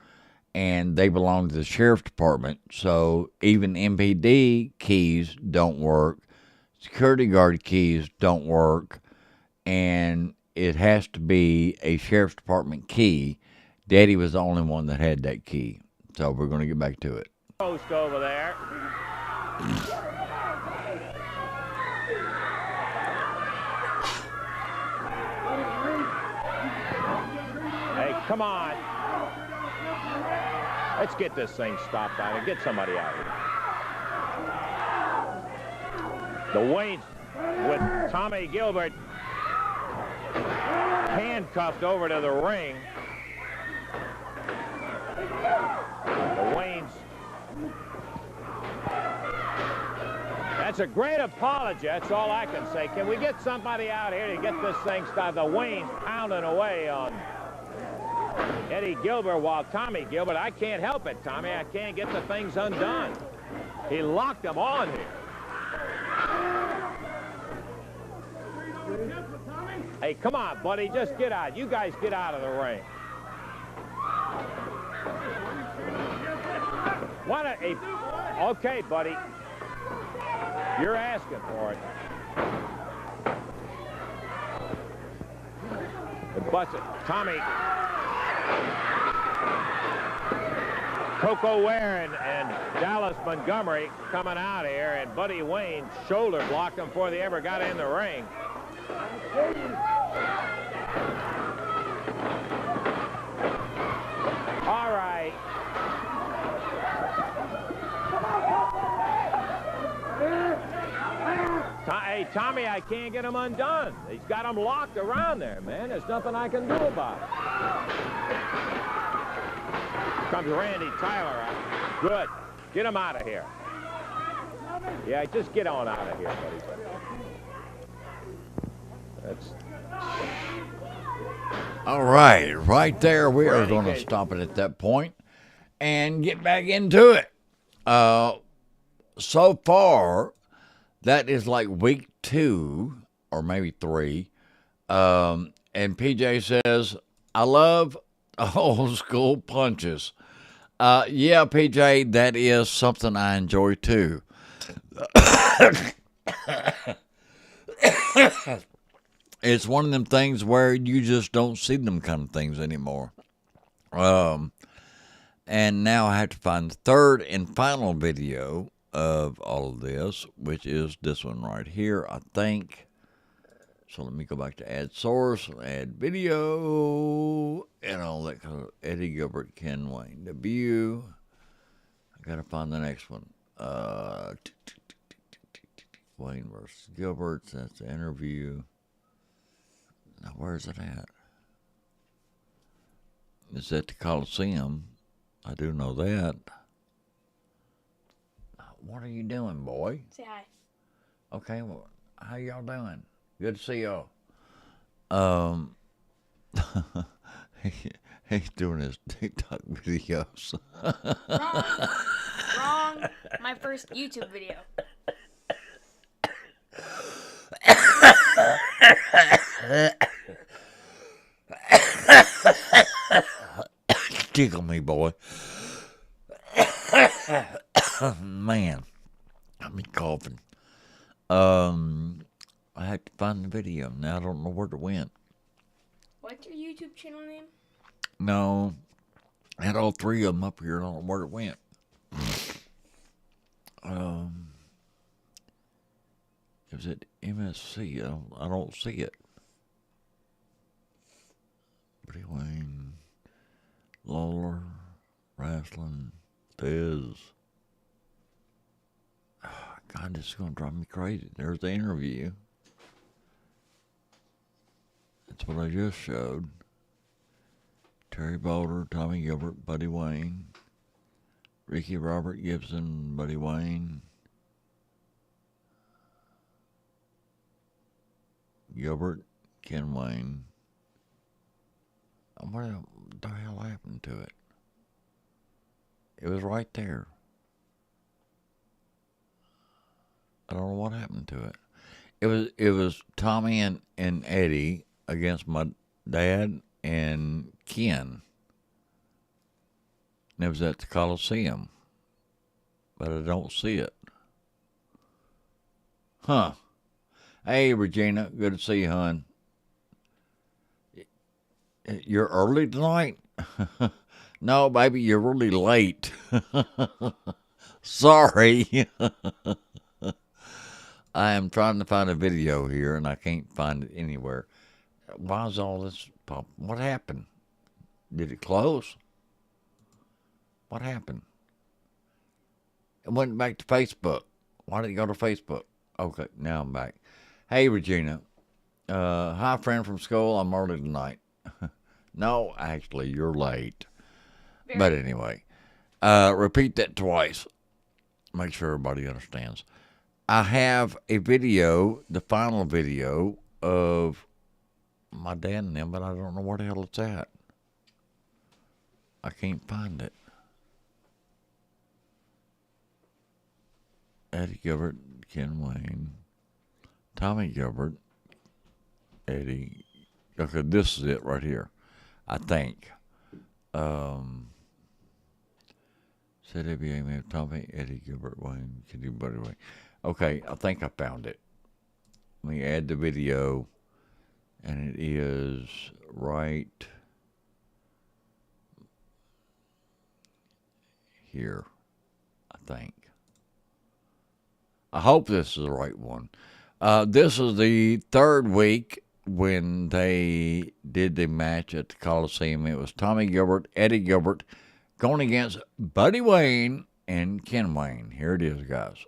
Speaker 1: and they belong to the sheriff's department. So even MPD keys don't work. Security guard keys don't work. And it has to be a sheriff's department key. Daddy was the only one that had that key. So we're going to get back to it.
Speaker 10: Post over there. Hey, come on. Let's get this thing stopped out and get somebody out here. The Waynes with Tommy Gilbert handcuffed over to the ring. The Waynes. That's a great apology. That's all I can say. Can we get somebody out here to get this thing stopped? The Waynes pounding away on Eddie Gilbert, while Tommy Gilbert, I can't help it, Tommy. I can't get the things undone. He locked them on here. Hey, come on, buddy. Just get out. You guys get out of the ring. Why don't, hey, okay, buddy. You're asking for it. Bust it. Tommy. Coco Waring and Dallas Montgomery coming out here, and Buddy Wayne shoulder blocked them before they ever got in the ring. All right. Hey, Tommy, I can't get him undone. He's got them locked around there, man. There's nothing I can do about it. Comes Randy Tyler out. Good. Get him out of here. Yeah, just get on out of here, buddy. That's...
Speaker 1: All right. Right there, we are going to stop it at that point and get back into it. So far, that is like week 2 or maybe 3. And PJ says, I love old school punches. Yeah, PJ, that is something I enjoy too. It's one of them things where you just don't see them kind of things anymore. And now I have to find the third and final video of all of this, which is this one right here, I think. So let me go back to add source, add video, and all that kind of Eddie Gilbert, Ken Wayne debut. I gotta find the next one. Wayne versus Gilbert, that's the interview. Now where's it at? It's at the Coliseum. I do know that. What are you doing, boy?
Speaker 2: Say hi.
Speaker 1: Okay, well, how y'all doing? Good to see y'all. He's doing his TikTok videos.
Speaker 2: Wrong. My first YouTube video.
Speaker 1: Tickle me, boy. Man, I've been coughing. I had to find the video. Now I don't know where it went.
Speaker 2: What's your YouTube channel name?
Speaker 1: No, I had all 3 of them up here. I don't know where it went. It was at MSC. I don't see it. Pretty Wayne, Lawler, Wrestling, Fizz. Oh, God, this is going to drive me crazy. There's the interview. That's what I just showed. Terry Boulder, Tommy Gilbert, Buddy Wayne, Ricky Robert Gibson, Buddy Wayne, Gilbert, Ken Wayne. What the hell happened to it? It was right there. I don't know what happened to it. It was Tommy and Eddie against my dad and Ken. And it was at the Coliseum. But I don't see it. Huh. Hey, Regina. Good to see you, hon. You're early tonight? No, baby, you're really late. Sorry. I am trying to find a video here, and I can't find it anywhere. Why is all this pop? What happened? Did it close? What happened? It went back to Facebook. Why did it go to Facebook? Okay, now I'm back. Hey, Regina. Hi, friend from school. I'm early tonight. No, actually, you're late. But anyway, repeat that twice. Make sure everybody understands. I have a video, the final video of my dad and them, but I don't know where the hell it's at. I can't find it. Eddie Gilbert, Ken Wayne, Tommy Gilbert, Eddie. Okay, this is it right here, I think. Said ABA, Tommy, Eddie Gilbert, Wayne, can do Buddy Wayne. Okay, I think I found it. Let me add the video, and it is right here, I think. I hope this is the right one. This is the third week when they did the match at the Coliseum. It was Tommy Gilbert, Eddie Gilbert, going against Buddy Wayne and Ken Wayne. Here it is, guys.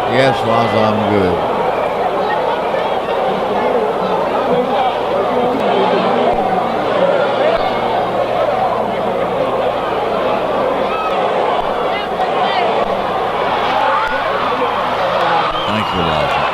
Speaker 1: Yes, Laza, I'm good. Thank you, Laza.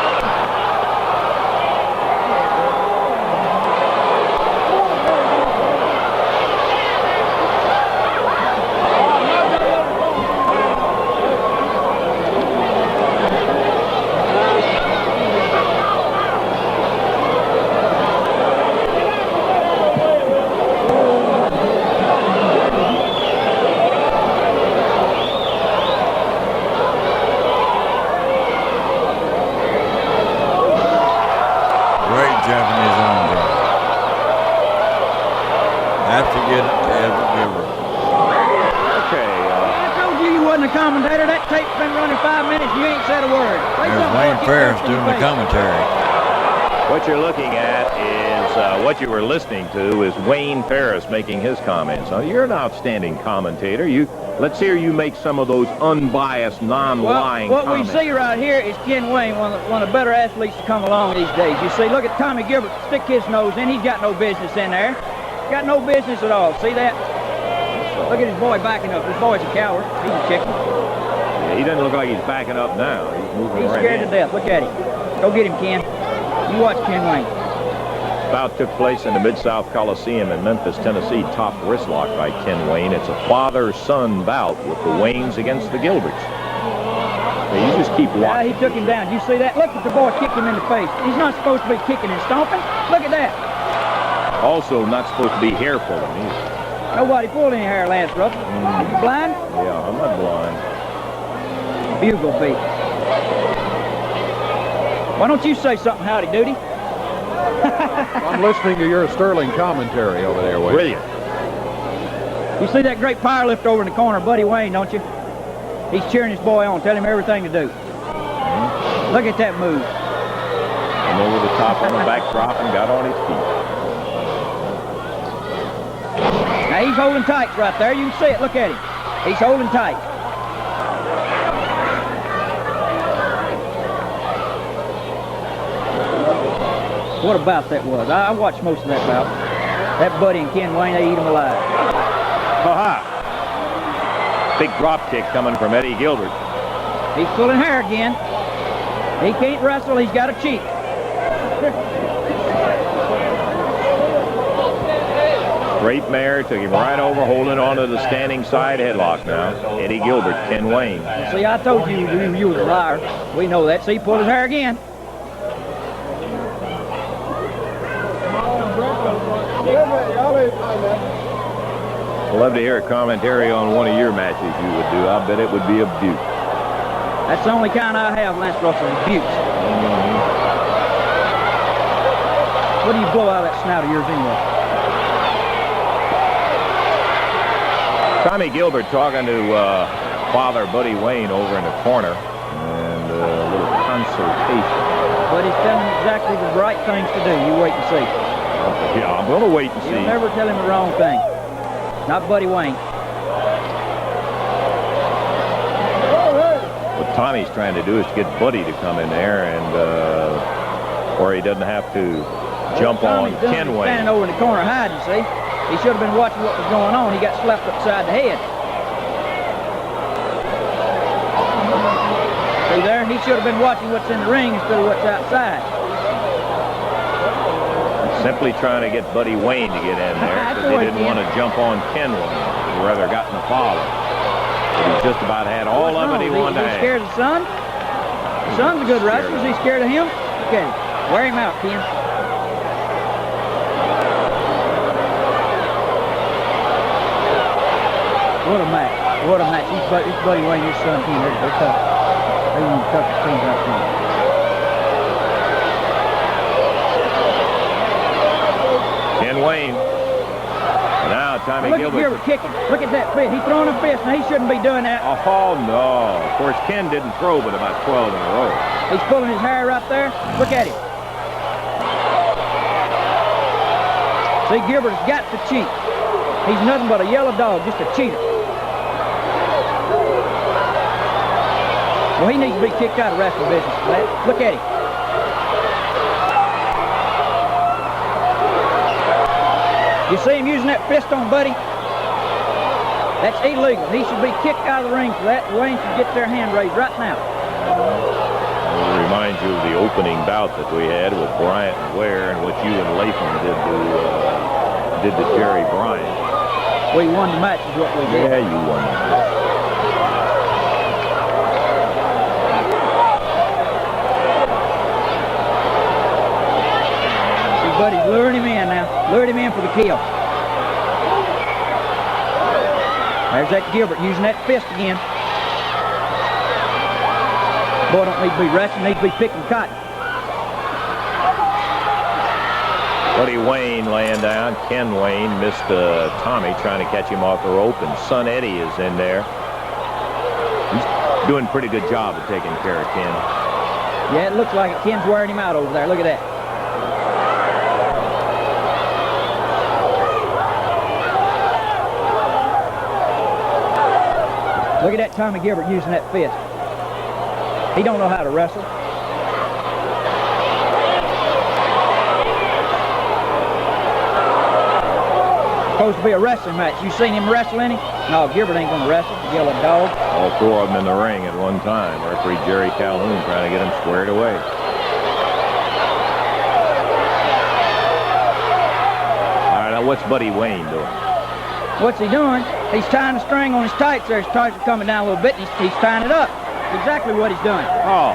Speaker 14: Commentator, that tape's been running 5 minutes. You ain't said a word.
Speaker 1: There's Wayne Ferris doing the commentary.
Speaker 10: What you're looking at is what you were listening to is Wayne Ferris making his comments. Now, you're an outstanding commentator. Let's hear you make some of those unbiased, non-lying comments.
Speaker 14: What we see right here is Ken Wayne, one of the better athletes to come along these days. You see, look at Tommy Gilbert stick his nose in. He's got no business in there. Got no business at all. See that? Look at his boy backing up. This boy's a coward. He's a chicken.
Speaker 10: Yeah, he doesn't look like he's backing up now. He's moving right in.
Speaker 14: He's scared to death. Look at him. Go get him, Ken. You watch Ken Wayne.
Speaker 10: Bout took place in the Mid-South Coliseum in Memphis, Tennessee. Top wrist lock by Ken Wayne. It's a father-son bout with the Waynes against the Gilberts. Yeah, you just keep watching.
Speaker 14: Yeah, he took him down. Did you see that? Look at the boy kicked him in the face. He's not supposed to be kicking and stomping. Look at that.
Speaker 10: Also not supposed to be hair pulling either.
Speaker 14: Nobody pulled any hair, Lance Russell. You blind?
Speaker 10: Yeah, I'm not blind.
Speaker 14: Bugle beat. Why don't you say something, Howdy Doody?
Speaker 12: I'm listening to your sterling commentary over there, Wayne.
Speaker 10: Brilliant.
Speaker 14: You see that great power lift over in the corner, Buddy Wayne, don't you? He's cheering his boy on, telling him everything to do. Look at that move.
Speaker 10: And over the top on the back drop and got on his feet.
Speaker 14: Now he's holding tight right there. You can see it. Look at him. He's holding tight. What a bout that was. I watched most of that bout. That Buddy and Ken Wayne, they eat him alive.
Speaker 10: Ha-ha. Big drop kick coming from Eddie Gilbert.
Speaker 14: He's pulling hair again. He can't wrestle. He's got a cheek.
Speaker 10: Great mare, took him right over, holding on to the standing side headlock now. Eddie Gilbert, Ken Wayne.
Speaker 14: See, I told you you was a liar. We know that. See, he pulled his hair again.
Speaker 10: I'd love to hear a commentary on one of your matches you would do. I bet it would be a beaut.
Speaker 14: That's the only kind I have, Lance Russell, beauts. What do you blow out of that snout of yours anyway?
Speaker 10: Tommy Gilbert talking to Father Buddy Wayne over in the corner, and a little
Speaker 12: consultation.
Speaker 14: But he's telling him exactly the right things to do. You wait and see.
Speaker 12: Yeah, I'm going to wait and see.
Speaker 14: He'll never tell him the wrong thing. Not Buddy Wayne.
Speaker 12: What Tommy's trying to do is to get Buddy to come in there, and or he doesn't have to jump on Ken Wayne.
Speaker 14: Standing over in the corner hiding, see? He should have been watching what was going on. He got slapped upside the head. See there? He should have been watching what's in the ring instead of what's outside.
Speaker 12: Simply trying to get Buddy Wayne to get in there because he didn't want to jump on Ken Wayne. He'd rather gotten a follow. But he's just about had all of it he wanted to have.
Speaker 14: Is he scared of the son? The son's a good wrestler. Is he scared of him? Look at him. Wear him out, Ken. What a match. What a match. He's Buddy Wayne, his son, Ken. They're tough. They're one of the toughest teams I've seen.
Speaker 12: Ken Wayne. Now Tommy Gilbert.
Speaker 14: Look at Gilbert kicking. Look at that fist. He's throwing a fist. Now he shouldn't be doing that.
Speaker 12: Oh, no. Of course, Ken didn't throw but about 12 in a row.
Speaker 14: He's pulling his hair right there. Look at him. See, Gilbert's got to cheat. He's nothing but a yellow dog, just a cheater. Well, he needs to be kicked out of wrestling business for that. Look at him. You see him using that fist on Buddy? That's illegal. He should be kicked out of the ring for that. Wayne should get their hand raised right now.
Speaker 12: It reminds you of the opening bout that we had with Bryant and Ware and what you and Latham did to Jerry Bryant.
Speaker 14: We won the match is what we did.
Speaker 12: Yeah, you won the match.
Speaker 14: Buddy's luring him in now. Lured him in for the kill. There's that Gilbert using that fist again. Boy, don't need to be wrestling, needs to be picking cotton.
Speaker 12: Buddy Wayne laying down. Ken Wayne missed Tommy trying to catch him off the rope, and son Eddie is in there. He's doing a pretty good job of taking care of Ken.
Speaker 14: Yeah, it looks like it. Ken's wearing him out over there. Look at that. Look at that Tommy Gilbert using that fist. He don't know how to wrestle. Supposed to be a wrestling match. You seen him wrestle any? No, Gilbert ain't gonna wrestle. Yellow dog.
Speaker 12: All four of them in the ring at one time. Referee Jerry Calhoun trying to get him squared away. All right, now what's Buddy Wayne doing?
Speaker 14: What's he doing? He's tying the string on his tights there. His tights are coming down a little bit, and he's tying it up. Exactly what he's doing.
Speaker 12: Oh.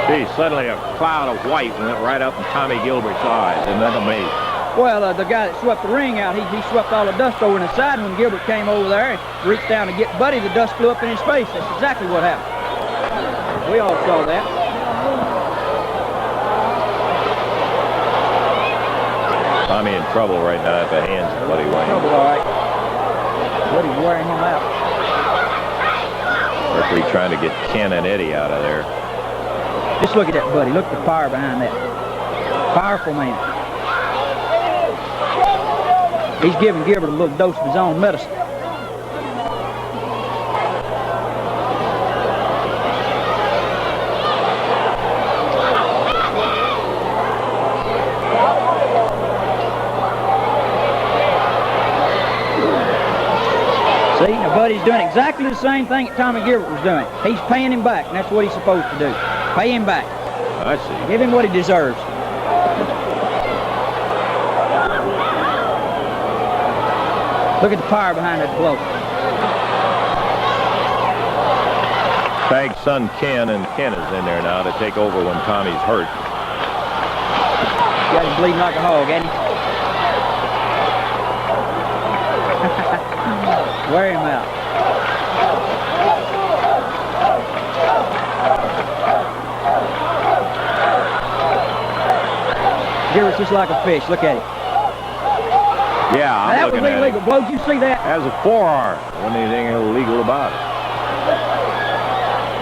Speaker 12: Gee, suddenly a cloud of white went right up in Tommy Gilbert's eyes. Isn't that amazing?
Speaker 14: Well, the guy that swept the ring out, he swept all the dust over in the side. When Gilbert came over there and reached down to get Buddy, the dust flew up in his face. That's exactly what happened. We all saw that.
Speaker 12: Tommy in trouble right now at the hands of Buddy Wayne.
Speaker 14: Trouble, all right. Buddy's wearing him out.
Speaker 12: Referee trying to get Ken and Eddie out of there.
Speaker 14: Just look at that, Buddy. Look at the power behind that. Powerful man. He's giving Gilbert a little dose of his own medicine. See, now Buddy's doing exactly the same thing that Tommy Gilbert was doing. He's paying him back, and that's what he's supposed to do. Pay him back.
Speaker 12: I see.
Speaker 14: Give him what he deserves. Look at the power behind that blow.
Speaker 12: Tag son Ken, and Ken is in there now to take over when Tommy's hurt.
Speaker 14: Got him bleeding like a hog, ain't he? Wear him out. Gilbert's just like a fish. Look at him.
Speaker 12: Yeah, I'm
Speaker 14: that
Speaker 12: looking
Speaker 14: was
Speaker 12: at
Speaker 14: illegal.
Speaker 12: it.
Speaker 14: Blow, did you see that?
Speaker 12: That was a forearm. Wasn't anything illegal about it.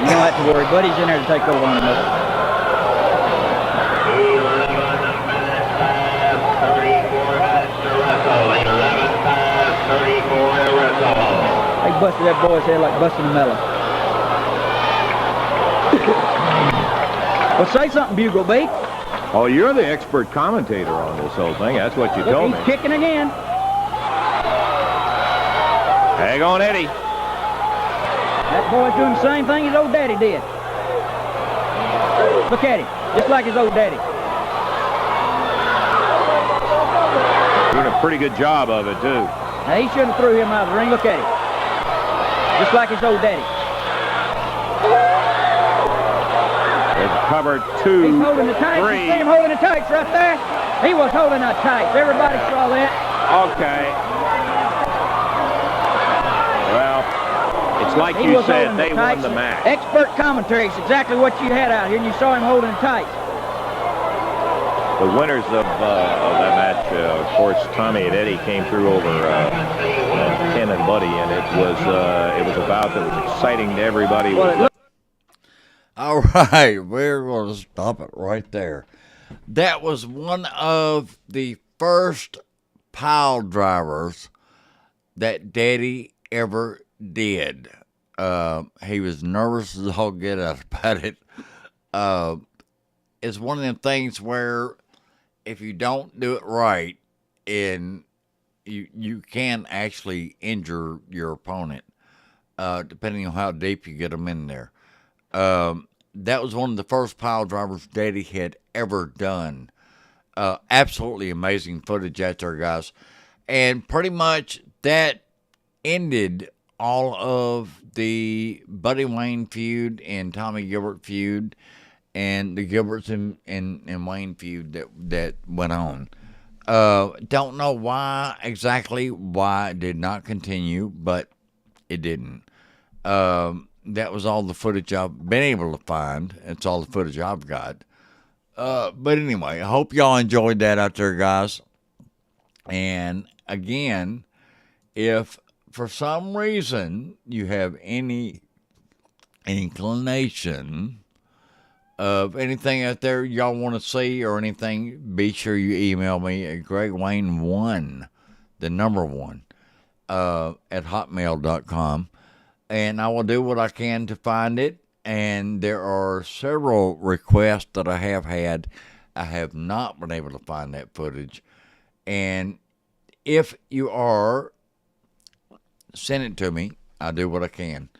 Speaker 14: You don't have to worry. Buddy's in there to take over on the middle. They busted that boy's head like busting a melon. Well, say something, Bugle Beak.
Speaker 10: Oh, you're the expert commentator on this whole thing. That's what you told me.
Speaker 14: He's kicking again.
Speaker 10: Hang on, Eddie.
Speaker 14: That boy's doing the same thing his old daddy did. Look at him, just like his old daddy.
Speaker 10: Doing a pretty good job of it, too.
Speaker 14: Now, he shouldn't have threw him out of the ring. Look at him. Just like his old daddy.
Speaker 10: There's cover 2,
Speaker 14: He's holding the tights.
Speaker 10: 3.
Speaker 14: You see him holding the tights right there? He was holding the tights. Everybody saw that.
Speaker 10: Okay. Well, it's like
Speaker 14: He
Speaker 10: you
Speaker 14: was
Speaker 10: said,
Speaker 14: holding
Speaker 10: they
Speaker 14: the
Speaker 10: won
Speaker 14: tights.
Speaker 10: the match.
Speaker 14: Expert commentary is exactly what you had out here, and you saw him holding the tights.
Speaker 10: The winners of that match, of course, Tommy and Eddie came through over Ken and Buddy, and it was a bout that was exciting to everybody.
Speaker 1: All right, we're going to stop it right there. That was one of the first pile drivers that Daddy ever did. He was nervous as all get out about it. It's one of them things where if you don't do it right, and you can actually injure your opponent, depending on how deep you get them in there. That was one of the first pile drivers Daddy had ever done. Absolutely amazing footage out there, guys. And pretty much that ended all of the Buddy Wayne feud and Tommy Gilbert feud and the Gilberts and Wayne feud that went on. Don't know why it did not continue, but it didn't. That was all the footage I've been able to find. It's all the footage I've got. But anyway, I hope y'all enjoyed that out there, guys. And again, if for some reason you have any inclination of anything out there y'all want to see or anything, be sure you email me at gregwayne1, the number 1, at hotmail.com. And I will do what I can to find it. And there are several requests that I have had. I have not been able to find that footage. And if you are, send it to me. I'll do what I can.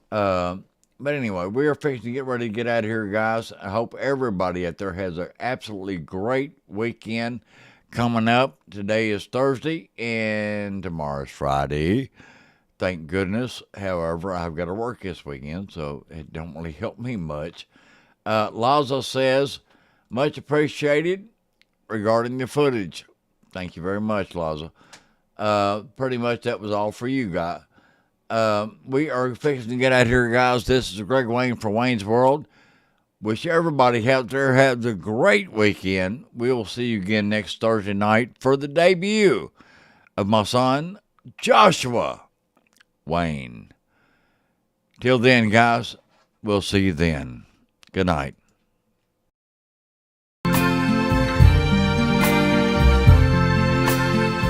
Speaker 1: But anyway, we are fixing to get ready to get out of here, guys. I hope everybody out there has an absolutely great weekend coming up. Today is Thursday, and tomorrow is Friday. Thank goodness. However, I've got to work this weekend, so it don't really help me much. Lazo says, much appreciated regarding the footage. Thank you very much, Lazo. Pretty much that was all for you guys. We are fixing to get out here, guys. This is Greg Wayne for Wayne's World. Wish everybody out there has a great weekend. We will see you again next Thursday night for the debut of my son, Joshua Wayne. Till then, guys, we'll see you then. Good night.